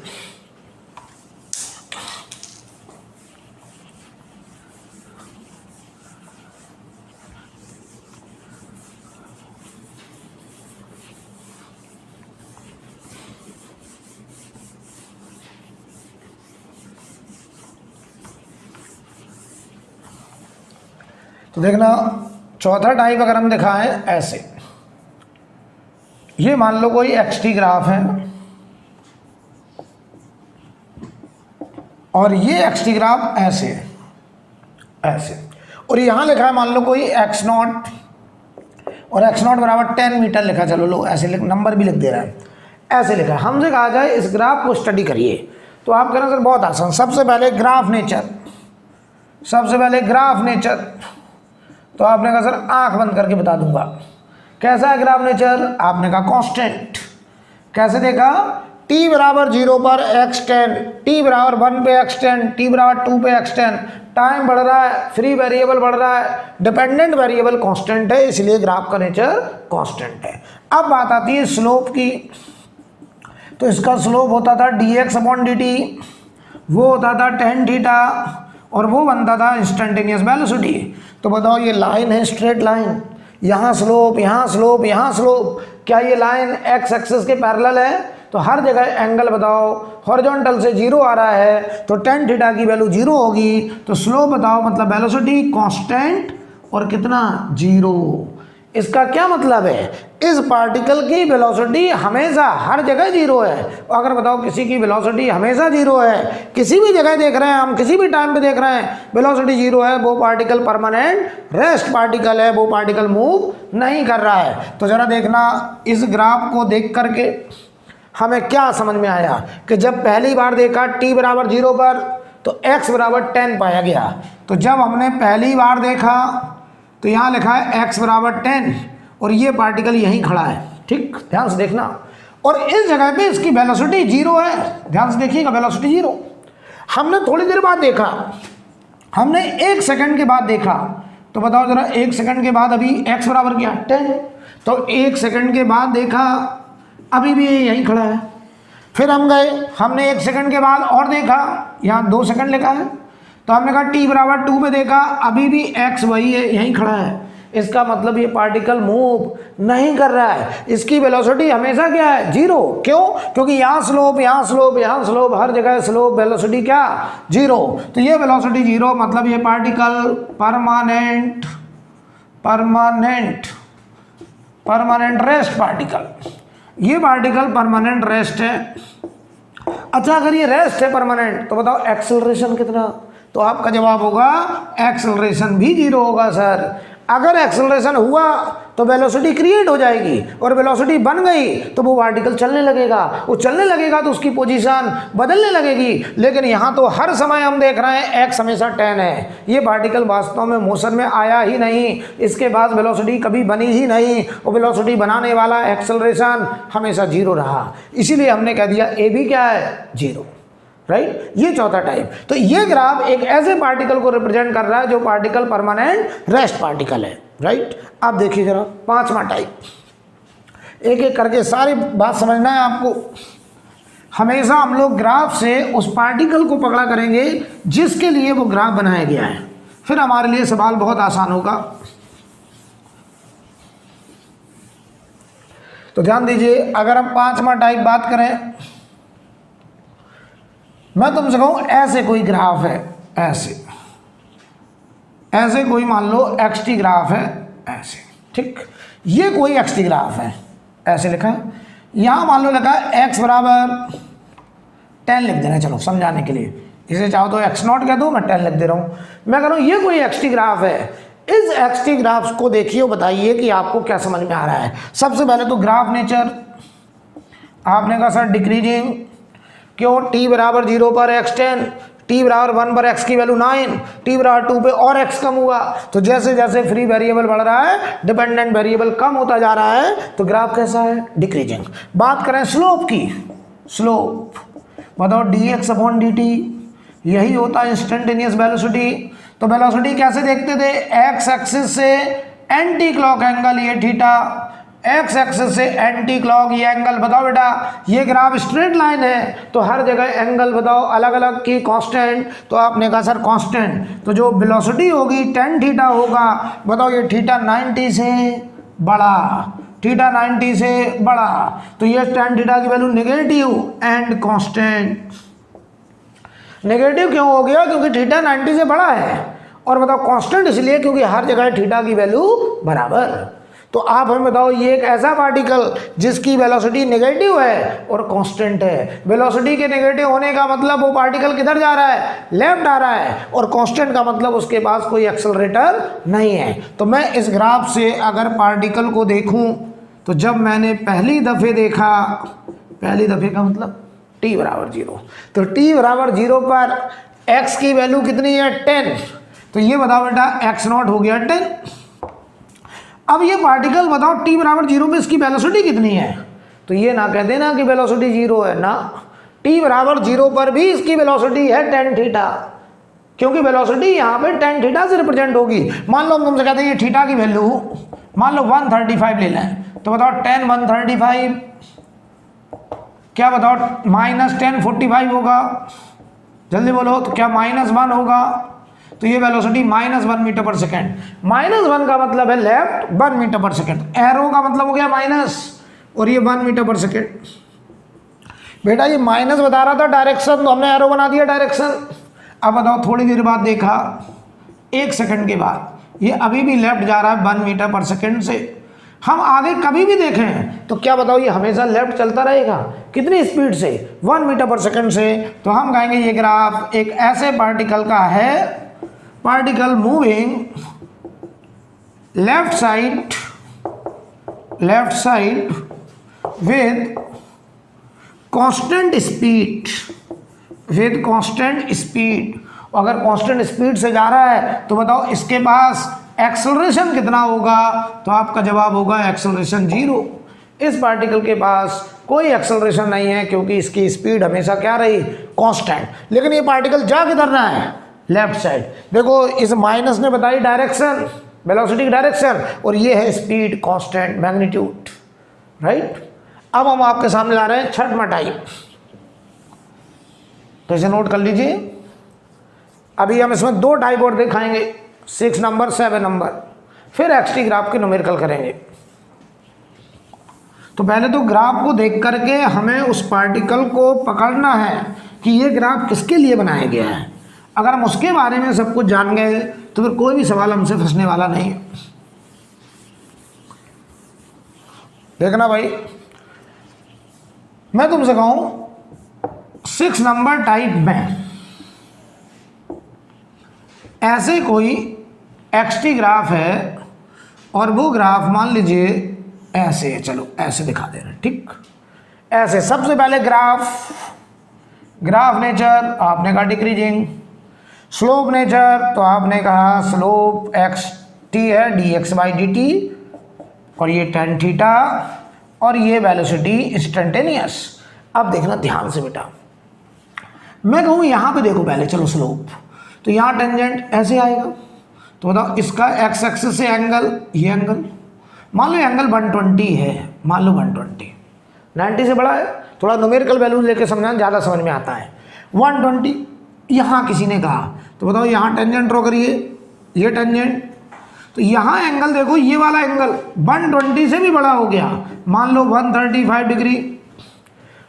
तो देखना, चौथा टाइप अगर हम दिखाएं ऐसे, ये मान लो कोई एक्सटी ग्राफ है और ये एक्सटी ग्राफ ऐसे है, ऐसे, और यहां लिखा है मान लो कोई x0 और x0 बराबर 10 मीटर लिखा, चलो लो ऐसे लिख, नंबर भी लिख दे रहा है, ऐसे लिखा है। हमसे कहा जाए इस ग्राफ को स्टडी करिए, तो आप कह रहे हैं सर बहुत आसान। सबसे पहले ग्राफ नेचर, सबसे पहले ग्राफ नेचर। तो आपने कहा सर आंख बंद करके बता दूंगा कैसा है ग्राफ नेचर। आपने कहा कांस्टेंट। कैसे देखा, t बराबर 0 पर x10, t बराबर 1 पे x10, t बराबर 2 पे x10। टाइम बढ़ रहा है, फ्री वेरिएबल बढ़ रहा है, डिपेंडेंट वेरिएबल कांस्टेंट है, इसलिए ग्राफ का नेचर कांस्टेंट है। अब बात आती है स्लोप की। तो इसका स्लोप होता था dx/dt, वो होता था tan थीटा और वो बनता था इंस्टेंटेनियस वेलोसिटी। तो बताओ ये लाइन है, स्ट्रेट लाइन, यहाँ स्लोप, यहाँ स्लोप, यहाँ स्लोप, क्या ये लाइन एक्स एक्सिस के पैरेलल है? तो हर जगह एंगल बताओ, हॉरिजॉन्टल से 0 आ रहा है तो tan थीटा की वैल्यू 0 होगी। तो स्लोप बताओ मतलब वेलोसिटी कांस्टेंट और कितना 0। इसका क्या मतलब है, इस पार्टिकल की वेलोसिटी हमेशा हर जगह 0 है। अगर बताओ किसी की वेलोसिटी हमेशा 0 है, किसी भी जगह देख रहे हैं हम, किसी भी टाइम पे देख रहे हैं वेलोसिटी 0 है, वो पार्टिकल परमानेंट रेस्ट पार्टिकल है, वो पार्टिकल मूव नहीं कर रहा है। तो जरा देखना इस ग्राफ को देख करके हमें क्या समझ में आया कि जब पहली बार देखा t बराबर 0 पर तो x बराबर 10 पाया गया। तो जब हमने पहली बार देखा तो यहाँ लिखा है x बराबर 10 और ये पार्टिकल यहीं खड़ा है, ठीक, ध्यान से देखना। और इस जगह पे इसकी वेलोसिटी 0 है, ध्यान से देखिएगा, वेलोसिटी 0। हमने थोड़ी देर बाद देखा, हमने 1 सेकंड के बाद देखा, तो बताओ जरा 1 सेकंड के बाद अभी x बराबर क्या 10, तो 1 सेकंड के बाद देखा अभी भी यहीं खड़ा है। फिर हम गए, हमने 1 सेकंड के बाद और देखा, यहाँ 2 सेकंड लिखा है, तो हमने कहा t बराबर 2 पे देखा, अभी भी x वही है, यहीं खड़ा है। इसका मतलब ये पार्टिकल मूव नहीं कर रहा है, इसकी वेलोसिटी हमेशा क्या है, जीरो। क्यों? क्योंकि यहाँ स्लोप, यहाँ स्लोप, यहाँ स्लोप, हर जगह स्लोप, वेलोसिटी क्या, जीरो। तो ये वेलोसिटी जीरो, मतलब ये पार्टिकल परमानेंट रेस्ट पार्टिकल, ये पार्टिकल परमानेंट रेस्ट है। अच्छा, अगर ये रेस्ट है परमानेंट, तो बताओ एक्सेलरेशन कितना? तो आपका जवाब होगा एक्सेलरेशन भी जीरो होगा सर। अगर एक्सेलरेशन हुआ तो वेलोसिटी क्रिएट हो जाएगी, और वेलोसिटी बन गई तो वो पार्टिकल चलने लगेगा, वो चलने लगेगा तो उसकी पोजीशन बदलने लगेगी। लेकिन यहाँ तो हर समय हम देख रहे हैं एक्स हमेशा 10 है, ये पार्टिकल वास्तव में मोशन में आया ही नहीं, इसके बाद वेलोसिटी कभी बनी ही नहीं, और वेलोसिटी बनाने वाला एक्सेलरेशन हमेशा जीरो रहा, इसीलिए हमने कह दिया ए भी क्या है, जीरो। राइट, ये चौथा टाइप। तो ये ग्राफ एक ऐसे पार्टिकल को रिप्रेजेंट कर रहा है जो पार्टिकल परमानेंट रेस्ट पार्टिकल है। राइट, अब देखिए जरा पांचवा टाइप, एक एक करके सारी बात समझना है आपको। हमेशा हम लोग ग्राफ से उस पार्टिकल को पकड़ा करेंगे जिसके लिए वो ग्राफ बनाया गया है, फिर हमारे लिए सवाल बहुत आसान होगा। तो ध्यान दीजिए, अगर हम पांचवा टाइप बात करें, मैं तुमसे कहूं ऐसे कोई ग्राफ है, ऐसे कोई मान लो एक्सटी ग्राफ है, ऐसे, ठीक, ये कोई एक्सटी ग्राफ है, ऐसे लिखा है, यहां मान लो लिखा है एक्स बराबर 10 लिख देना, चलो समझाने के लिए, इसे चाहो तो एक्स नॉट कह दो, मैं 10 लिख दे रहा हूं। मैं कह रहा हूं ये कोई एक्सटी ग्राफ है, इस एक्सटी ग्राफ को देखिए और बताइए कि आपको क्या समझ में आ रहा है। सबसे पहले तो ग्राफ नेचर, आपने कहा सर डिक्रीजिंग, क्यों, टी बराबर 0 पर x 10, टी बराबर 1 पर x की वैल्यू 9, टी बराबर 2 पे और x कम हुआ। तो जैसे जैसे फ्री वेरिएबल बढ़ रहा है, डिपेंडेंट वेरिएबल कम होता जा रहा है, तो ग्राफ कैसा है, डिक्रीजिंग। बात करें स्लोप की, स्लोप बताओ dx अपॉन dt, यही होता है इंस्टेंटेनियस वेलोसिटी। तो वेलोसिटी कैसे देखते थे, x एक्सिस से एंटी क्लॉक एंगल ये थीटा, एक्स एक्सिस से एंटी क्लॉक ये एंगल, बताओ बेटा ये ग्राफ स्ट्रेट लाइन है तो हर जगह एंगल बताओ अलग अलग की कांस्टेंट, तो आपने कहा सर कांस्टेंट, तो जो वेलोसिटी होगी tan थीटा होगा, बताओ ये थीटा 90 से बड़ा, थीटा 90 से बड़ा, तो ये tan थीटा की value negative and constant. Negative क्यों हो गया, क्योंकि थीटा 90 से बड़ा है, और बताओ कांस्टेंट इसलिए क्योंकि हर जगह थीटा की वैल्यू बराबर। तो आप हमें बताओ ये एक ऐसा पार्टिकल जिसकी वेलोसिटी नेगेटिव है और कांस्टेंट है, वेलोसिटी के नेगेटिव होने का मतलब वो पार्टिकल किधर जा रहा है, लेफ्ट आ रहा है, और कांस्टेंट का मतलब उसके पास कोई एक्सेलरेटर नहीं है। तो मैं इस ग्राफ से अगर पार्टिकल को देखूं, तो जब मैंने पहली दफ़े देखा, पहली दफ़े का मतलब t बराबर 0, तो t बराबर 0 पर x की वैल्यू कितनी है, 10, तो ये बताओ बेटा x नॉट हो गया 10। अब ये पार्टिकल बताओ t बराबर 0 पे इसकी वेलोसिटी कितनी है, तो ये ना कह देना कि वेलोसिटी 0 है ना, t बराबर 0 पर भी इसकी वेलोसिटी है tan थीटा, क्योंकि वेलोसिटी यहाँ पे tan थीटा से रिप्रेजेंट होगी। मान लो हम तुमसे कहते हैं ये थीटा की वैल्यू मान लो 135 ले लें, तो बताओ tan 135 क्या बताओ -10 45 होगा, जल्दी बोलो, तो क्या -1 होगा, तो ये वेलोसिटी -1 मीटर पर सेकेंड, -1 का मतलब है लेफ्ट, 1 मीटर पर सेकेंड, एरो का मतलब हो गया माइनस, और ये 1 मीटर पर सेकेंड। बेटा ये माइनस बता रहा था डायरेक्शन, तो हमने एरो बना दिया डायरेक्शन। अब बताओ थोड़ी देर बाद देखा, 1 सेकंड के बाद ये अभी भी लेफ्ट जा रहा है 1 मीटर पर सेकेंड से। हम आगे कभी भी देखें तो क्या बताओ ये हमेशा लेफ्ट चलता रहेगा, कितनी स्पीड से, 1 मीटर पर सेकेंड से। तो हम कहेंगे ये ग्राफ एक ऐसे पार्टिकल का है, particle moving left side with constant speed, अगर कांस्टेंट स्पीड से जा रहा है तो बताओ इसके पास एक्सेलरेशन कितना होगा, तो आपका जवाब होगा एक्सेलरेशन 0। इस पार्टिकल के पास कोई एक्सेलरेशन नहीं है क्योंकि इसकी स्पीड हमेशा क्या रही, कांस्टेंट। लेकिन ये पार्टिकल जा किधर रहा है, लेफ्ट साइड। देखो इस माइनस ने बताई डायरेक्शन, वेलोसिटी की डायरेक्शन, और ये है स्पीड, कांस्टेंट, मैग्नीट्यूड, राइट। अब हम आपके सामने ला रहे हैं छठवां टाइप, तो इसे नोट कर लीजिए। अभी हम इसमें 2 टाइप और दिखाएंगे, 6 नंबर 7 नंबर, फिर एक्सटी ग्राफ के न्यूमेरिकल करेंगे। तो पहले तो ग्राफ को देख करके हमें उस पार्टिकल को पकड़ना है कि ये ग्राफ किसके लिए बनाया गया है। अगर हम उसके बारे में सब कुछ जान गए तो फिर कोई भी सवाल हमसे फंसने वाला नहीं है। देखना भाई, मैं तुमसे कहूं 6 नंबर टाइप में ऐसे कोई एक्सटी ग्राफ है और वो ग्राफ मान लीजिए ऐसे है, चलो ऐसे दिखा दे रहे हैं, ठीक ऐसे। सबसे पहले ग्राफ नेचर आपने कहा डिक्रीजिंग, स्लोप नेचर तो आपने कहा स्लोप एक्स टी है dx/dt और ये tan थीटा और ये वेलोसिटी इंस्टेंटेनियस। अब देखना ध्यान से बेटा, मैं कहूँ यहाँ पे देखो पहले, चलो स्लोप, तो यहाँ टेंजेंट ऐसे आएगा, तो बताओ इसका एक्स एक्सिस से एंगल, ये एंगल मान लो एंगल 120 है, मान लो 120, 90 से बड़ा है, थोड़ा न्यूमेरिकल वैल्यू लेके समझाना ज़्यादा समझ में आता है। 120 यहाँ किसी ने कहा, तो बताओ यहाँ टेंजेंट ड्रॉ करिए, ये टेंजेंट, तो यहाँ एंगल देखो, ये वाला एंगल 120 से भी बड़ा हो गया, मान लो 135 डिग्री,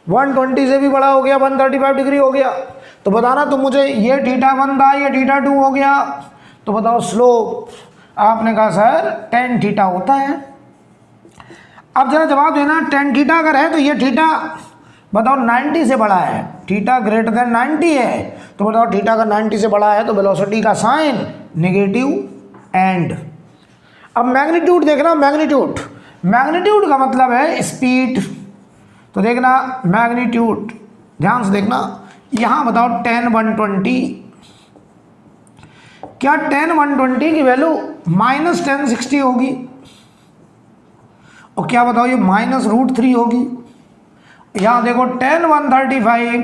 120 से भी बड़ा हो गया, 135 डिग्री हो गया। तो बताना तुम मुझे, ये θ1 था, ये θ2 हो गया, तो बताओ स्लोप, आपने कहा सर tan थीटा होता है। अब जरा जवाब देना, tan थीटा अगर है तो ये थीटा बताओ 90 से बड़ा है, थीटा ग्रेटर देन 90 है, तो बताओ थीटा का 90 से बड़ा है तो वेलोसिटी का साइन नेगेटिव एंड। अब मैग्नीट्यूड देखना, मैग्नीट्यूड का मतलब है स्पीड, तो देखना मैग्नीट्यूड ध्यान से देखना, यहाँ बताओ tan 120, क्या tan 120 की वैल्यू -1060 होगी, और क्या बताओ ये -√3 होगी। यहाँ देखो tan 135,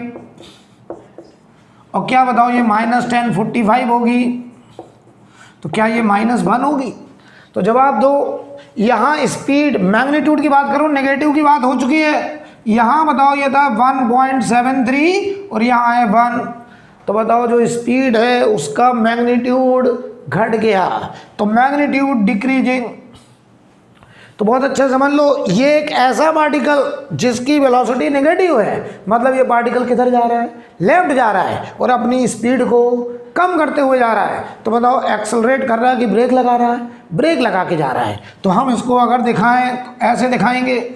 और क्या बताओ ये -1045 होगी, तो क्या ये -1 होगी। तो जवाब दो, यहाँ स्पीड मैग्नीट्यूड की बात करो, नेगेटिव की बात हो चुकी है, यहाँ बताओ ये था 1.73 और यहाँ है 1, तो बताओ जो स्पीड है उसका मैग्नीट्यूड घट गया, तो मैग्नीट्यूड डिक्रीजिंग। तो बहुत अच्छा समझ लो, ये एक ऐसा पार्टिकल जिसकी वेलोसिटी नेगेटिव है, मतलब ये पार्टिकल किधर जा रहा है, लेफ्ट जा रहा है और अपनी स्पीड को कम करते हुए जा रहा है। तो बताओ एक्सेलरेट कर रहा है कि ब्रेक लगा रहा है, ब्रेक लगा के जा रहा है। तो हम इसको अगर दिखाएं तो ऐसे दिखाएंगे,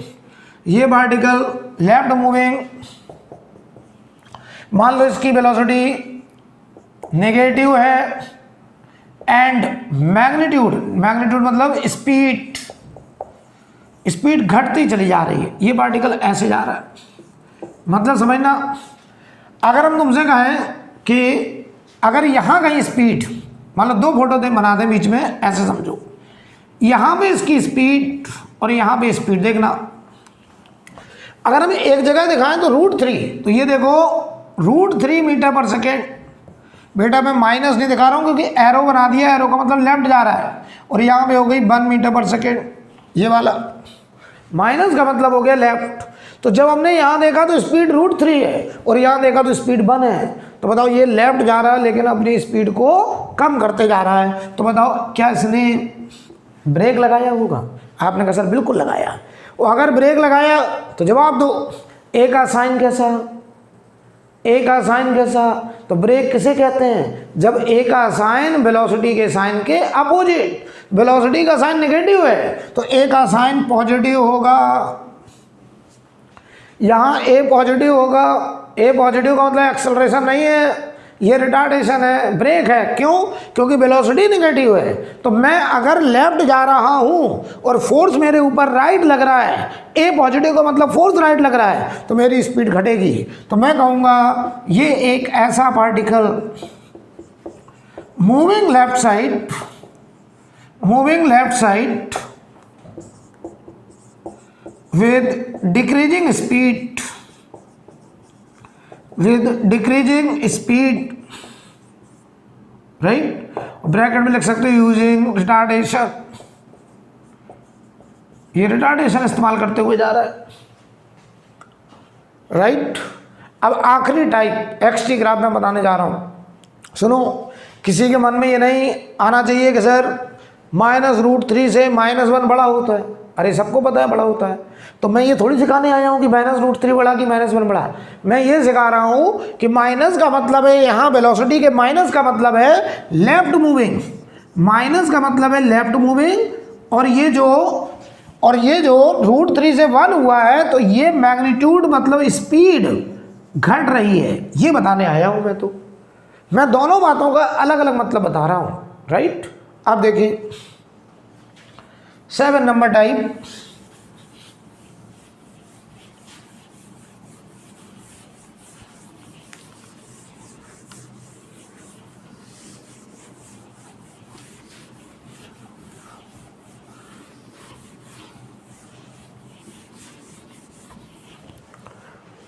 ये पार्टिकल लेफ्ट मूविंग, मान लो इसकी वेलोसिटी नेगेटिव है एंड मैग्नीट्यूड मतलब स्पीड घटती चली जा रही है, ये पार्टिकल ऐसे जा रहा है। मतलब समझना, अगर हम तुमसे कहें कि अगर यहाँ कहीं स्पीड, मान लो दो फोटो बना दें बीच में, ऐसे समझो, यहाँ पे इसकी स्पीड और यहाँ पे स्पीड देखना, अगर हम एक जगह दिखाएं तो √3, तो ये देखो √3 मीटर पर सेकेंड। बेटा मैं माइनस नहीं दिखा रहा हूँ क्योंकि एरो बना दिया, एरो का मतलब लेफ्ट जा रहा है, और यहाँ पे हो गई 1 मीटर पर सेकेंड, ये वाला माइनस का मतलब हो गया लेफ्ट। तो जब हमने यहाँ देखा तो स्पीड √3 है और यहाँ देखा तो स्पीड 1 है, तो बताओ ये लेफ्ट जा रहा है लेकिन अपनी स्पीड को कम करते जा रहा है। तो बताओ क्या इसने ब्रेक लगाया होगा? आपने कहा सर बिल्कुल लगाया। और अगर ब्रेक लगाया तो जवाब दो, ए का साइन कैसा, ए का साइन कैसा, तो ब्रेक किसे कहते हैं? जब ए का साइन वेलोसिटी के साइन के अपोजिट, वेलोसिटी का साइन नेगेटिव है तो ए का साइन पॉजिटिव होगा, यहाँ ए पॉजिटिव होगा। ए पॉजिटिव का मतलब एक्सेलरेशन नहीं है, ये रिटार्डेशन है, ब्रेक है। क्यों? क्योंकि वेलोसिटी नेगेटिव है। तो मैं अगर लेफ्ट जा रहा हूँ और फोर्स मेरे ऊपर राइट लग रहा है, ए पॉजिटिव का मतलब फोर्स राइट लग रहा है, तो मेरी स्पीड घटेगी। तो मैं कहूँगा ये एक ऐसा particle moving left side with decreasing speed, right, bracket में लिख सकते हो यूजिंग रिटार्डेशन, ये रिटार्डेशन इस्तेमाल करते हुए जा रहा है, राइट। अब आखिरी टाइप एक्सटी ग्राफ में बताने जा रहा हूं। सुनो, किसी के मन में ये नहीं आना चाहिए कि सर -√3 से -1 बड़ा होता है। अरे सबको पता है बड़ा होता है। तो मैं ये थोड़ी सिखाने आया हूँ कि -√3 बड़ा कि -1 बड़ा। मैं ये सिखा रहा हूँ कि माइनस का मतलब है यहाँ वेलोसिटी के माइनस का मतलब है लेफ्ट मूविंग, माइनस का मतलब है लेफ्ट मूविंग। और ये जो √3 से 1 हुआ है तो ये मैग्नीट्यूड मतलब स्पीड घट रही है, ये बताने आया हूँ मैं। तो मैं दोनों बातों का अलग अलग मतलब बता रहा हूँ, राइट। अब देखिए 7 number type,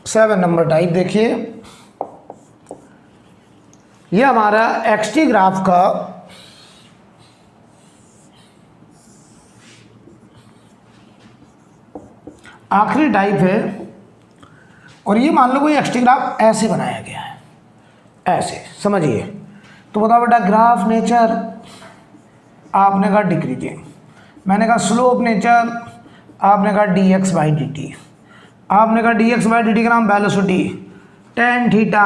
seven number type देखिए, ये हमारा एक्सटी ग्राफ का आखिरी टाइप है। और ये मान लो कोई एक्सटी ग्राफ ऐसे बनाया गया है, ऐसे समझिए। तो बताओ बेटा ग्राफ नेचर, आपने कहा डिक्रीजिंग, मैंने कहा स्लोप नेचर, आपने कहा dx/dt, आपने कहा dx/dt का नाम वेलोसिटी, tan थीटा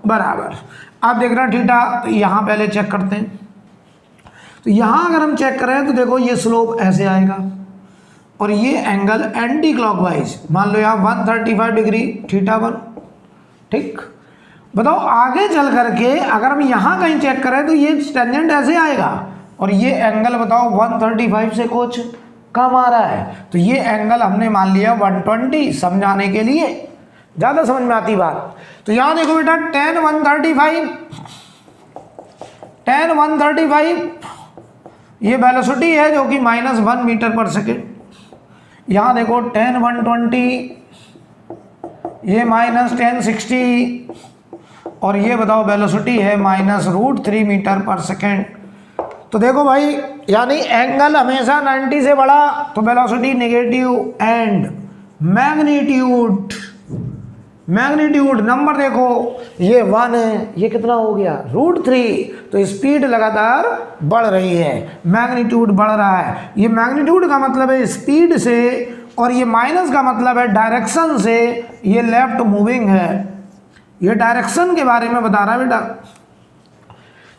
बराबर। आप देख रहे हैं थीटा, तो यहाँ पहले चेक करते हैं। तो यहाँ अगर हम चेक करें तो देखो ये स्लोप ऐसे आएगा और ये एंगल एंटी क्लॉकवाइज, मान लो यहाँ 135 डिग्री θ1, ठीक। बताओ आगे चल करके अगर हम यहाँ कहीं चेक करें तो ये टेंजेंट ऐसे आएगा और ये एंगल बताओ 135 से कुछ कम आ रहा है। तो ये एंगल हमने मान लिया 120, समझाने के लिए, ज़्यादा समझ में आती बात। तो यहाँ देखो बेटा tan 135 ये वेलोसिटी है जो कि -1 मीटर पर सेकेंड। यहाँ देखो tan 120 ये -1060 और ये बताओ वेलोसिटी है -√3 मीटर पर सेकेंड। तो देखो भाई यानी एंगल हमेशा 90 से बड़ा तो velocity negative, and magnitude number देखो ये 1 है, ये कितना हो गया √3, तो स्पीड लगातार बढ़ रही है, मैग्नीट्यूड बढ़ रहा है। ये मैग्नीट्यूड का मतलब है स्पीड से और ये माइनस का मतलब है डायरेक्शन से, ये लेफ्ट मूविंग है। ये डायरेक्शन के बारे में बता रहा है बेटा।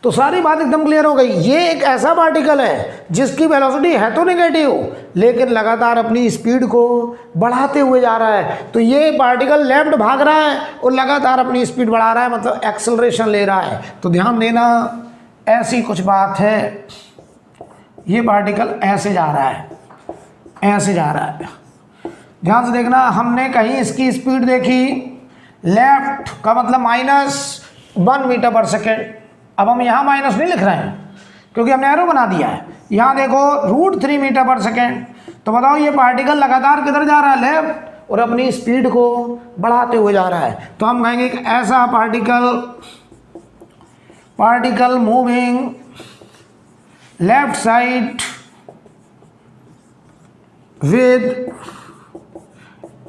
तो सारी बात एकदम क्लियर हो गई। ये एक ऐसा पार्टिकल है जिसकी वेलोसिटी है तो नेगेटिव लेकिन लगातार अपनी स्पीड को बढ़ाते हुए जा रहा है। तो ये पार्टिकल लेफ्ट भाग रहा है और लगातार अपनी स्पीड बढ़ा रहा है, मतलब एक्सेलरेशन ले रहा है। तो ध्यान देना ऐसी कुछ बात है, ये पार्टिकल ऐसे जा रहा है, ऐसे जा रहा है। ध्यान से देखना, हमने कहीं इसकी स्पीड देखी लेफ्ट का मतलब -1 मीटर पर सेकेंड। अब हम यहाँ माइनस नहीं लिख रहे हैं क्योंकि हमने एरो बना दिया है। यहाँ देखो √3 मीटर पर सेकेंड। तो बताओ ये पार्टिकल लगातार किधर जा रहा है, लेफ्ट, और अपनी स्पीड को बढ़ाते हुए जा रहा है। तो हम कहेंगे कि ऐसा particle moving left side with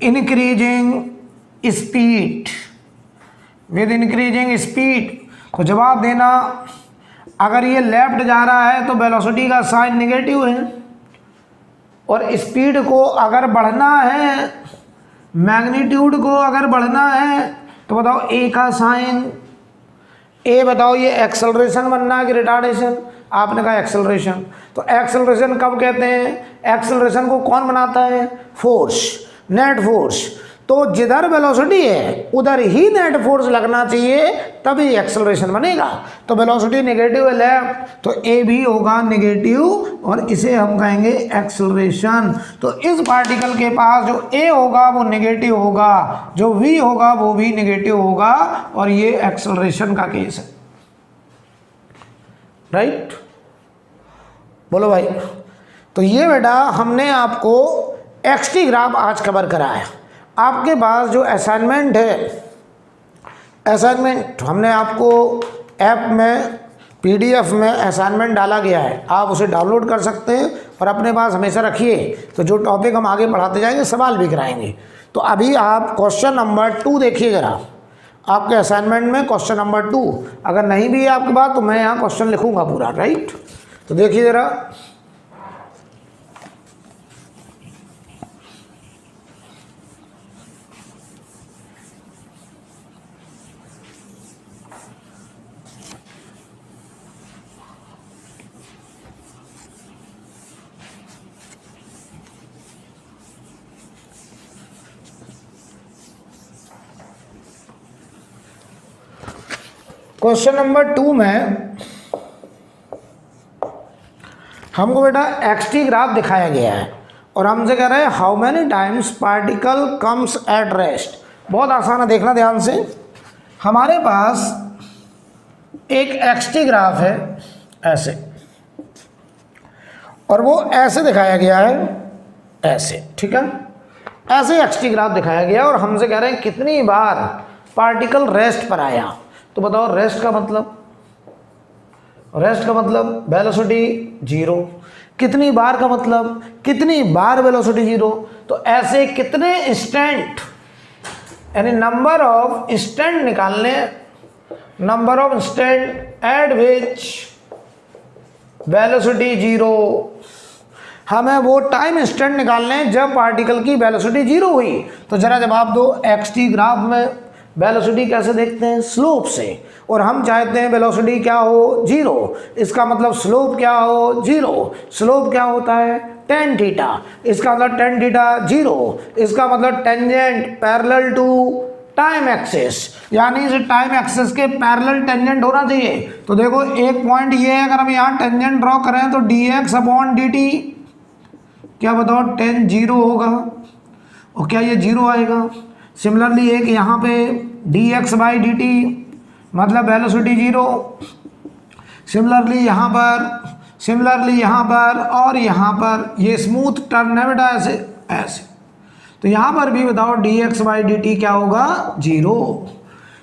increasing speed. तो जवाब देना, अगर ये लेफ्ट जा रहा है तो वेलोसिटी का साइन नेगेटिव है और स्पीड को अगर बढ़ना है, मैग्नीट्यूड को अगर बढ़ना है तो बताओ ए का साइन, ए बताओ ये एक्सेलरेशन बनना है कि रिटार्डेशन, आपने कहा एक्सेलरेशन। तो एक्सेलरेशन कब कहते हैं, एक्सेलरेशन को कौन बनाता है, फोर्स, नेट फोर्स। तो जिधर वेलोसिटी है उधर ही नेट फोर्स लगना चाहिए तभी एक्सेलरेशन बनेगा। तो वेलोसिटी नेगेटिव है लेफ्ट, तो ए भी होगा नेगेटिव और इसे हम कहेंगे एक्सेलरेशन। तो इस पार्टिकल के पास जो ए होगा वो नेगेटिव होगा, जो वी होगा वो भी नेगेटिव होगा और ये एक्सेलरेशन का केस है, राइट। बोलो भाई। तो ये बेटा हमने आपको एक्सटी ग्राफ आज कवर कराया। आपके पास जो असाइनमेंट है, असाइनमेंट हमने आपको ऐप में PDF में असाइनमेंट डाला गया है, आप उसे डाउनलोड कर सकते हैं और अपने पास हमेशा रखिए। तो जो टॉपिक हम आगे पढ़ाते जाएंगे सवाल भी कराएंगे। तो अभी आप क्वेश्चन नंबर 2 देखिए ज़रा, आपके असाइनमेंट में क्वेश्चन नंबर 2, अगर नहीं भी है आपके पास तो मैं यहाँ क्वेश्चन लिखूँगा पूरा, राइट। तो देखिए ज़रा, क्वेश्चन नंबर 2 में हमको बेटा एक्सटी ग्राफ दिखाया गया है और हमसे कह रहे हैं how many times particle comes at rest. बहुत आसान है, देखना ध्यान से। हमारे पास एक एक्सटी ग्राफ है ऐसे, और वो ऐसे दिखाया गया है, ऐसे, ठीक है। ऐसे एक्सटी ग्राफ दिखाया गया और हमसे कह रहे हैं कितनी बार पार्टिकल रेस्ट पर आया। तो बताओ रेस्ट का मतलब, रेस्ट का मतलब वेलोसिटी 0, कितनी बार का मतलब कितनी बार वेलोसिटी 0। तो ऐसे कितने इंस्टेंट, यानी नंबर ऑफ इंस्टेंट निकालने, number of instant eight which velocity 0। हमें वो टाइम इंस्टेंट निकालने हैं जब पार्टिकल की वेलोसिटी 0 हुई। तो जरा जवाब दो, एक्सटी ग्राफ में वेलोसिटी कैसे देखते हैं, स्लोप से, और हम चाहते हैं वेलोसिटी क्या हो, 0। इसका मतलब स्लोप क्या हो, 0। स्लोप क्या होता है, tan थीटा। इसका मतलब tan थीटा 0। इसका मतलब tangent parallel to time axis, यानी इस टाइम एक्सिस के पैरेलल टेंजेंट होना चाहिए। तो देखो एक पॉइंट ये है, अगर हम यहाँ टेंजेंट ड्रॉ करें तो dx/dt क्या बताओ, tan 0 होगा, और क्या ये 0 आएगा। सिमिलरली एक यहाँ पे dx/dt मतलब वेलोसिटी 0। सिमिलरली यहाँ पर और यहाँ पर ये स्मूथ टर्न है बेटा, ऐसे ऐसे। तो यहाँ पर भी बताओ dx/dt क्या होगा, 0।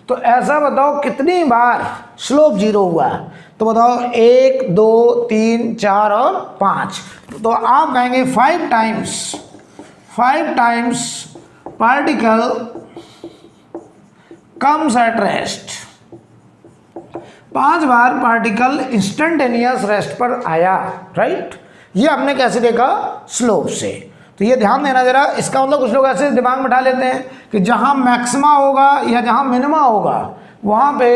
तो ऐसा बताओ कितनी बार स्लोप 0 हुआ। तो बताओ 1, 2, 3, 4 और 5। तो आप कहेंगे 5 times particle comes at rest. 5 bar particle instantaneous rest पर आया, राइट। ये हमने कैसे देखा, स्लोप से। तो ये ध्यान देना जरा। इसका मतलब कुछ लोग ऐसे दिमाग में उठा लेते हैं कि जहां मैक्सिमा होगा या जहां मिनिमा होगा वहां पे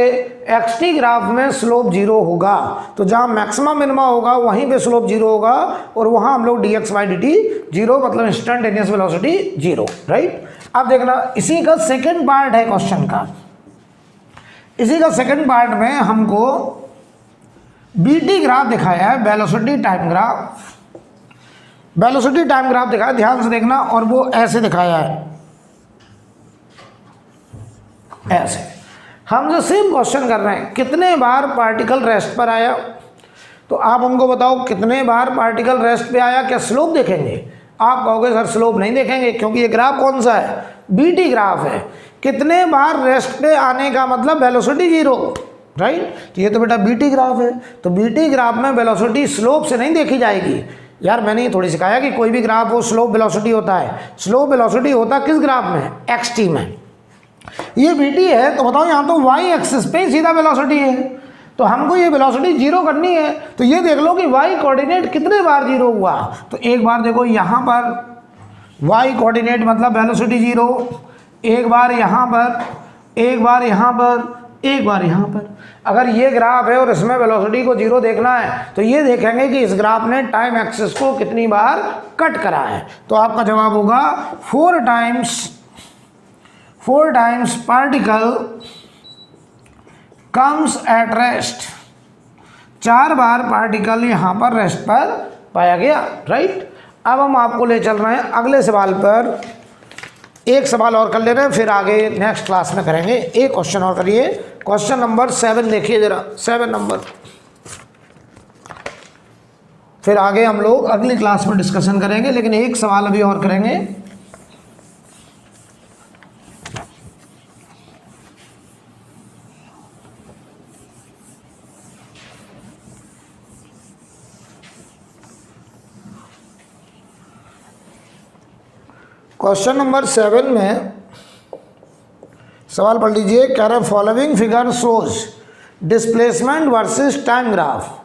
एक्सटी ग्राफ में स्लोप 0 होगा। तो जहां मैक्सिमा मिनिमा होगा वहीं पे स्लोप 0 होगा, और वहां हम लोग dx/dt 0 मतलब इंस्टेंटेनियस वेलोसिटी 0, राइट। अब देखना, इसी का सेकंड पार्ट है क्वेश्चन का। इसी का सेकंड पार्ट में हमको बीटी ग्राफ दिखाया है, velocity time graph. Velocity time graph दिखाया, ध्यान से देखना, और वो ऐसे दिखाया है, ऐसे। हम जो सेम क्वेश्चन कर रहे हैं, कितने बार पार्टिकल रेस्ट पर आया। तो आप हमको बताओ कितने बार पार्टिकल रेस्ट पे आया, क्या स्लोप देखेंगे। आप कहोगे सर स्लोप नहीं देखेंगे, क्योंकि ये ग्राफ कौन सा है, बीटी ग्राफ है। कितने बार रेस्ट पे आने का मतलब वेलोसिटी 0, राइट। तो ये तो बेटा बीटी ग्राफ है। तो बीटी ग्राफ में वेलोसिटी स्लोप से नहीं देखी जाएगी। यार मैंने ये थोड़ी सिखाया कि कोई भी ग्राफ हो स्लोप वेलोसिटी होता है। स्लोप वेलोसिटी होता किस ग्राफ में, एक्सटी में। ये बीटी है, तो बताओ यहाँ तो वाई एक्सिस पे सीधा वेलोसिटी है, तो हमको ये वेलोसिटी 0 करनी है। तो ये देख लो कि वाई कोऑर्डिनेट कितने बार 0 हुआ। तो एक बार देखो यहाँ पर वाई कोऑर्डिनेट मतलब वेलोसिटी 0, एक बार यहाँ पर, एक बार यहाँ पर, एक बार यहाँ पर। अगर ये ग्राफ है और इसमें वेलोसिटी को 0 देखना है तो ये देखेंगे कि इस ग्राफ ने टाइम एक्सिस को कितनी बार कट करा है। तो आपका जवाब होगा 4 times particle comes at rest. 4 bar particle यहाँ पर रेस्ट पर पाया गया, राइट। अब हम आपको ले चल रहे हैं अगले सवाल पर। एक सवाल और कर ले रहे हैं, फिर आगे नेक्स्ट क्लास में करेंगे। एक क्वेश्चन और करिए, क्वेश्चन नंबर 7 देखिए जरा, 7 नंबर। फिर आगे हम लोग अगली क्लास में डिस्कशन करेंगे, लेकिन एक सवाल अभी और करेंगे। क्वेश्चन नंबर 7 में सवाल पढ़ लीजिए। कह रहे following figure shows displacement versus time graph,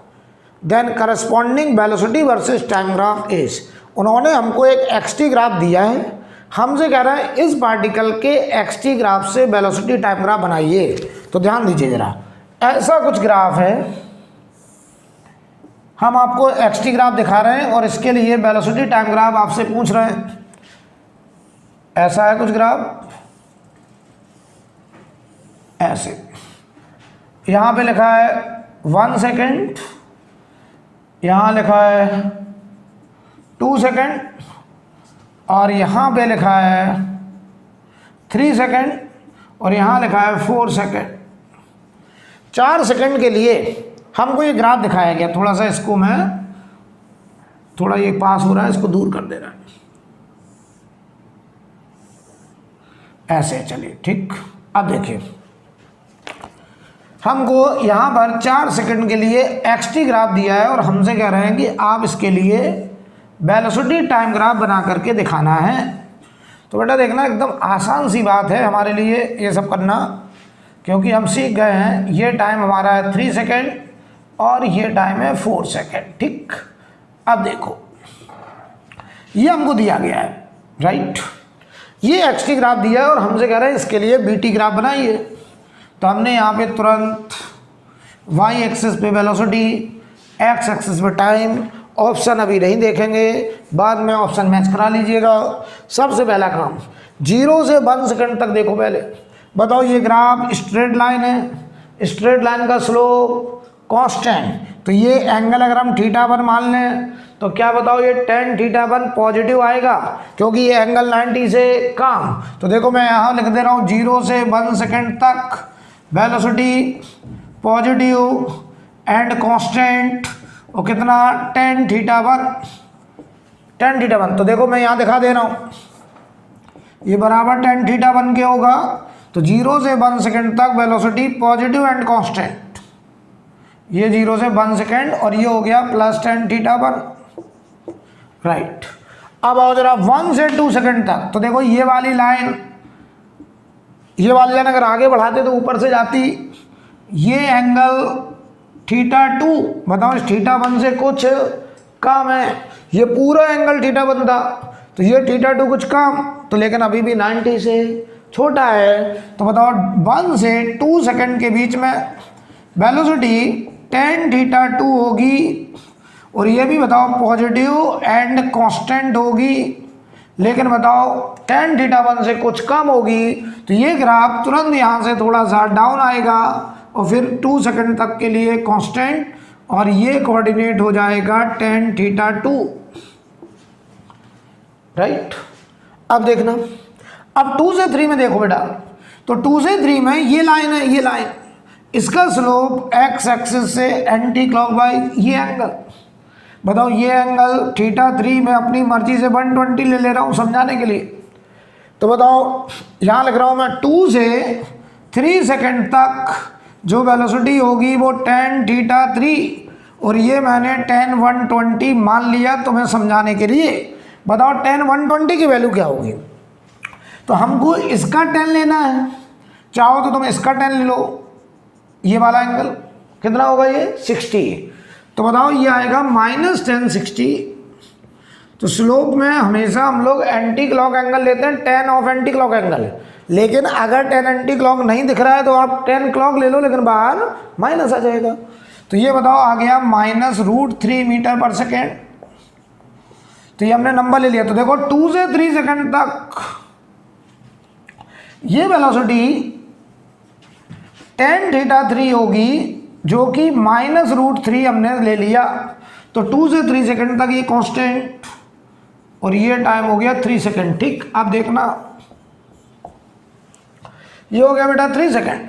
then corresponding velocity versus time graph is. उन्होंने हमको एक एक्सटी ग्राफ दिया है, हमसे कह रहा है इस पार्टिकल के एक्सटी ग्राफ से वेलोसिटी टाइम ग्राफ बनाइए। तो ध्यान दीजिए जरा, ऐसा कुछ ग्राफ है, हम आपको एक्सटी ग्राफ दिखा रहे हैं और इसके लिए वेलोसिटी टाइम ग्राफ आपसे पूछ रहे हैं। ऐसा है कुछ ग्राफ, ऐसे। यहाँ पे लिखा है 1 सेकेंड, यहाँ लिखा है 2 सेकेंड और यहाँ पे लिखा है 3 सेकेंड और यहाँ लिखा है 4 सेकेंड। 4 सेकेंड के लिए हमको ये ग्राफ दिखाया गया। थोड़ा सा इसको मैं थोड़ा ये पास हो रहा है, इसको दूर कर दे रहा है ऐसे। चलिए ठीक, अब देखिए हमको यहाँ पर 4 सेकंड के लिए xt ग्राफ दिया है और हमसे कह रहे हैं कि आप इसके लिए वेलोसिटी टाइम ग्राफ बना करके दिखाना है। तो बेटा देखना एकदम आसान सी बात है हमारे लिए ये सब करना, क्योंकि हम सीख गए हैं ये टाइम हमारा है 3 सेकंड और ये टाइम है 4 सेकंड। ठीक, अब देखो ये हमको दिया गया है, राइट। ये xt ग्राफ दिया है और हमसे कह रहे हैं इसके लिए bt ग्राफ बनाइए। तो हमने यहाँ पे तुरंत y एक्सिस पे वेलोसिटी, x एक्सिस पे टाइम, ऑप्शन अभी नहीं देखेंगे, बाद में ऑप्शन मैच करा लीजिएगा। सबसे पहला काम 0 से 1 सेकंड तक देखो। पहले बताओ ये ग्राफ स्ट्रेट लाइन है, स्ट्रेट लाइन का स्लोप कांस्टेंट, तो ये एंगल अगर हम θ1 मान लें तो क्या बताओ ये tan θ1 पॉजिटिव आएगा क्योंकि ये एंगल 90 से कम। तो देखो मैं यहाँ लिख दे रहा हूँ 0 से 1 सेकंड तक वेलोसिटी पॉजिटिव एंड कांस्टेंट और कितना tan θ1। तो देखो मैं यहाँ दिखा दे रहा हूँ ये बराबर tan θ1 के होगा। तो 0 से 1 सेकंड तक वेलोसिटी पॉजिटिव एंड कांस्टेंट, ये 0 से 1 सेकंड और ये हो गया प्लस tan θ1, राइट। अब आओ जरा 1 से 2 सेकंड तक। तो देखो ये वाली लाइन अगर आगे बढ़ाते तो ऊपर से जाती, ये एंगल θ2 बताओ इस θ1 से कुछ कम है, ये पूरा एंगल θ1 था तो ये θ2 कुछ कम, तो लेकिन अभी भी 90 से छोटा है। तो बताओ 1 से 2 सेकंड के बीच में वेलोसिटी tan θ2 होगी और ये भी बताओ पॉजिटिव एंड कांस्टेंट होगी, लेकिन बताओ tan θ1 से कुछ कम होगी। तो ये ग्राफ तुरंत यहाँ से थोड़ा सा डाउन आएगा और फिर 2 सेकंड तक के लिए कांस्टेंट और ये कोऑर्डिनेट हो जाएगा tan θ2, राइट। अब देखना, अब 2 से 3 में देखो बेटा, तो 2 से 3 में ये लाइन है, ये लाइन इसका स्लोप x एक्सिस से एंटी क्लॉकवाइज, ये एंगल बताओ ये एंगल θ3 में अपनी मर्जी से 120 ले रहा हूँ समझाने के लिए। तो बताओ यहाँ लिख रहा हूँ मैं 2 से 3 सेकंड तक जो वेलोसिटी होगी वो tan θ3 और ये मैंने tan 120 मान लिया तुम्हें समझाने के लिए। बताओ tan 120 की वैल्यू क्या होगी। तो हमको इसका tan लेना है, चाहो तो तुम इसका tan ले लो, ये वाला एंगल कितना होगा ये 60। तो बताओ ये आएगा -tan 60। तो स्लोप में हमेशा हम लोग एंटी क्लॉक एंगल लेते हैं, tan of anti clock angle, लेकिन अगर tan एंटी क्लॉक नहीं दिख रहा है तो आप tan क्लॉक ले लो, लेकिन बाहर माइनस आ जाएगा। तो ये बताओ आ गया -√3 मीटर पर सेकेंड। तो ये हमने नंबर ले लिया। तो देखो 2 से 3 सेकंड तक ये वेलोसिटी tan θ3 होगी जो कि -√3 हमने ले लिया। तो 2 से 3 सेकंड तक ये कांस्टेंट और ये टाइम हो गया 3 सेकंड। ठीक, अब देखना ये हो गया बेटा 3 सेकंड।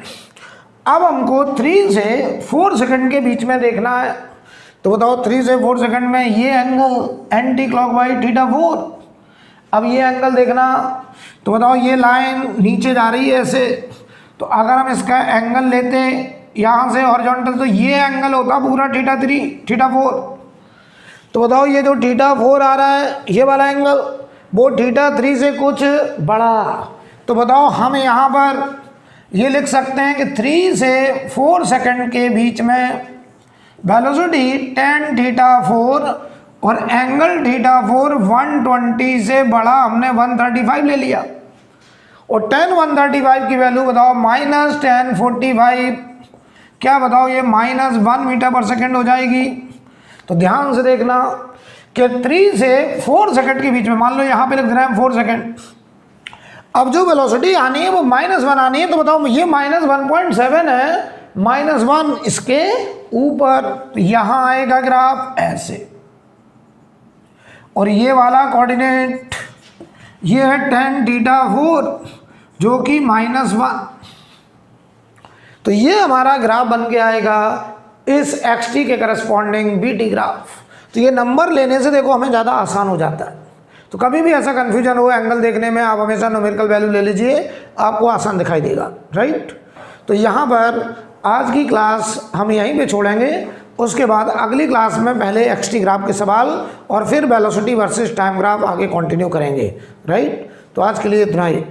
अब हमको 3 से 4 सेकंड के बीच में देखना है। तो बताओ 3 से 4 सेकंड में ये एंगल एंटी क्लॉकवाइज θ4। अब ये एंगल देखना, तो बताओ ये लाइन नीचे जा रही है ऐसे, तो अगर हम इसका एंगल लेते यहाँ से हॉरिजॉन्टल तो ये एंगल होता पूरा θ4। तो बताओ ये जो θ4 आ रहा है ये वाला एंगल वो θ3 से कुछ बड़ा। तो बताओ हम यहाँ पर ये लिख सकते हैं कि 3 से 4 सेकंड के बीच में वेलोसिटी tan θ4 और एंगल θ4 120 से बड़ा हमने 135 ले लिया और tan 135 की वैल्यू बताओ -tan 45, क्या बताओ ये -1 मीटर पर सेकंड हो जाएगी। तो ध्यान से देखना कि 3 से 4 सेकंड के बीच में, मान लो यहाँ पे लिख रहे हैं 4 सेकंड, अब जो वेलोसिटी आनी है वो -1 आनी है। तो बताओ ये -1.7 है -1 इसके ऊपर, यहाँ आएगा ग्राफ ऐसे, और ये वाला कोऑर्डिनेट ये है tan θ4 जो कि -1। तो ये हमारा ग्राफ बन के आएगा इस xt के करस्पॉन्डिंग bt ग्राफ। तो ये नंबर लेने से देखो हमें ज़्यादा आसान हो जाता है। तो कभी भी ऐसा कन्फ्यूजन हो एंगल देखने में, आप हमेशा न्यूमेरिकल वैल्यू ले लीजिए, आपको आसान दिखाई देगा, राइट। तो यहाँ पर आज की क्लास हम यहीं पे छोड़ेंगे। उसके बाद अगली क्लास में पहले xt ग्राफ के सवाल और फिर वेलोसिटी वर्सेस टाइम ग्राफ आगे कंटिन्यू करेंगे, राइट। तो आज के लिए इतना ही।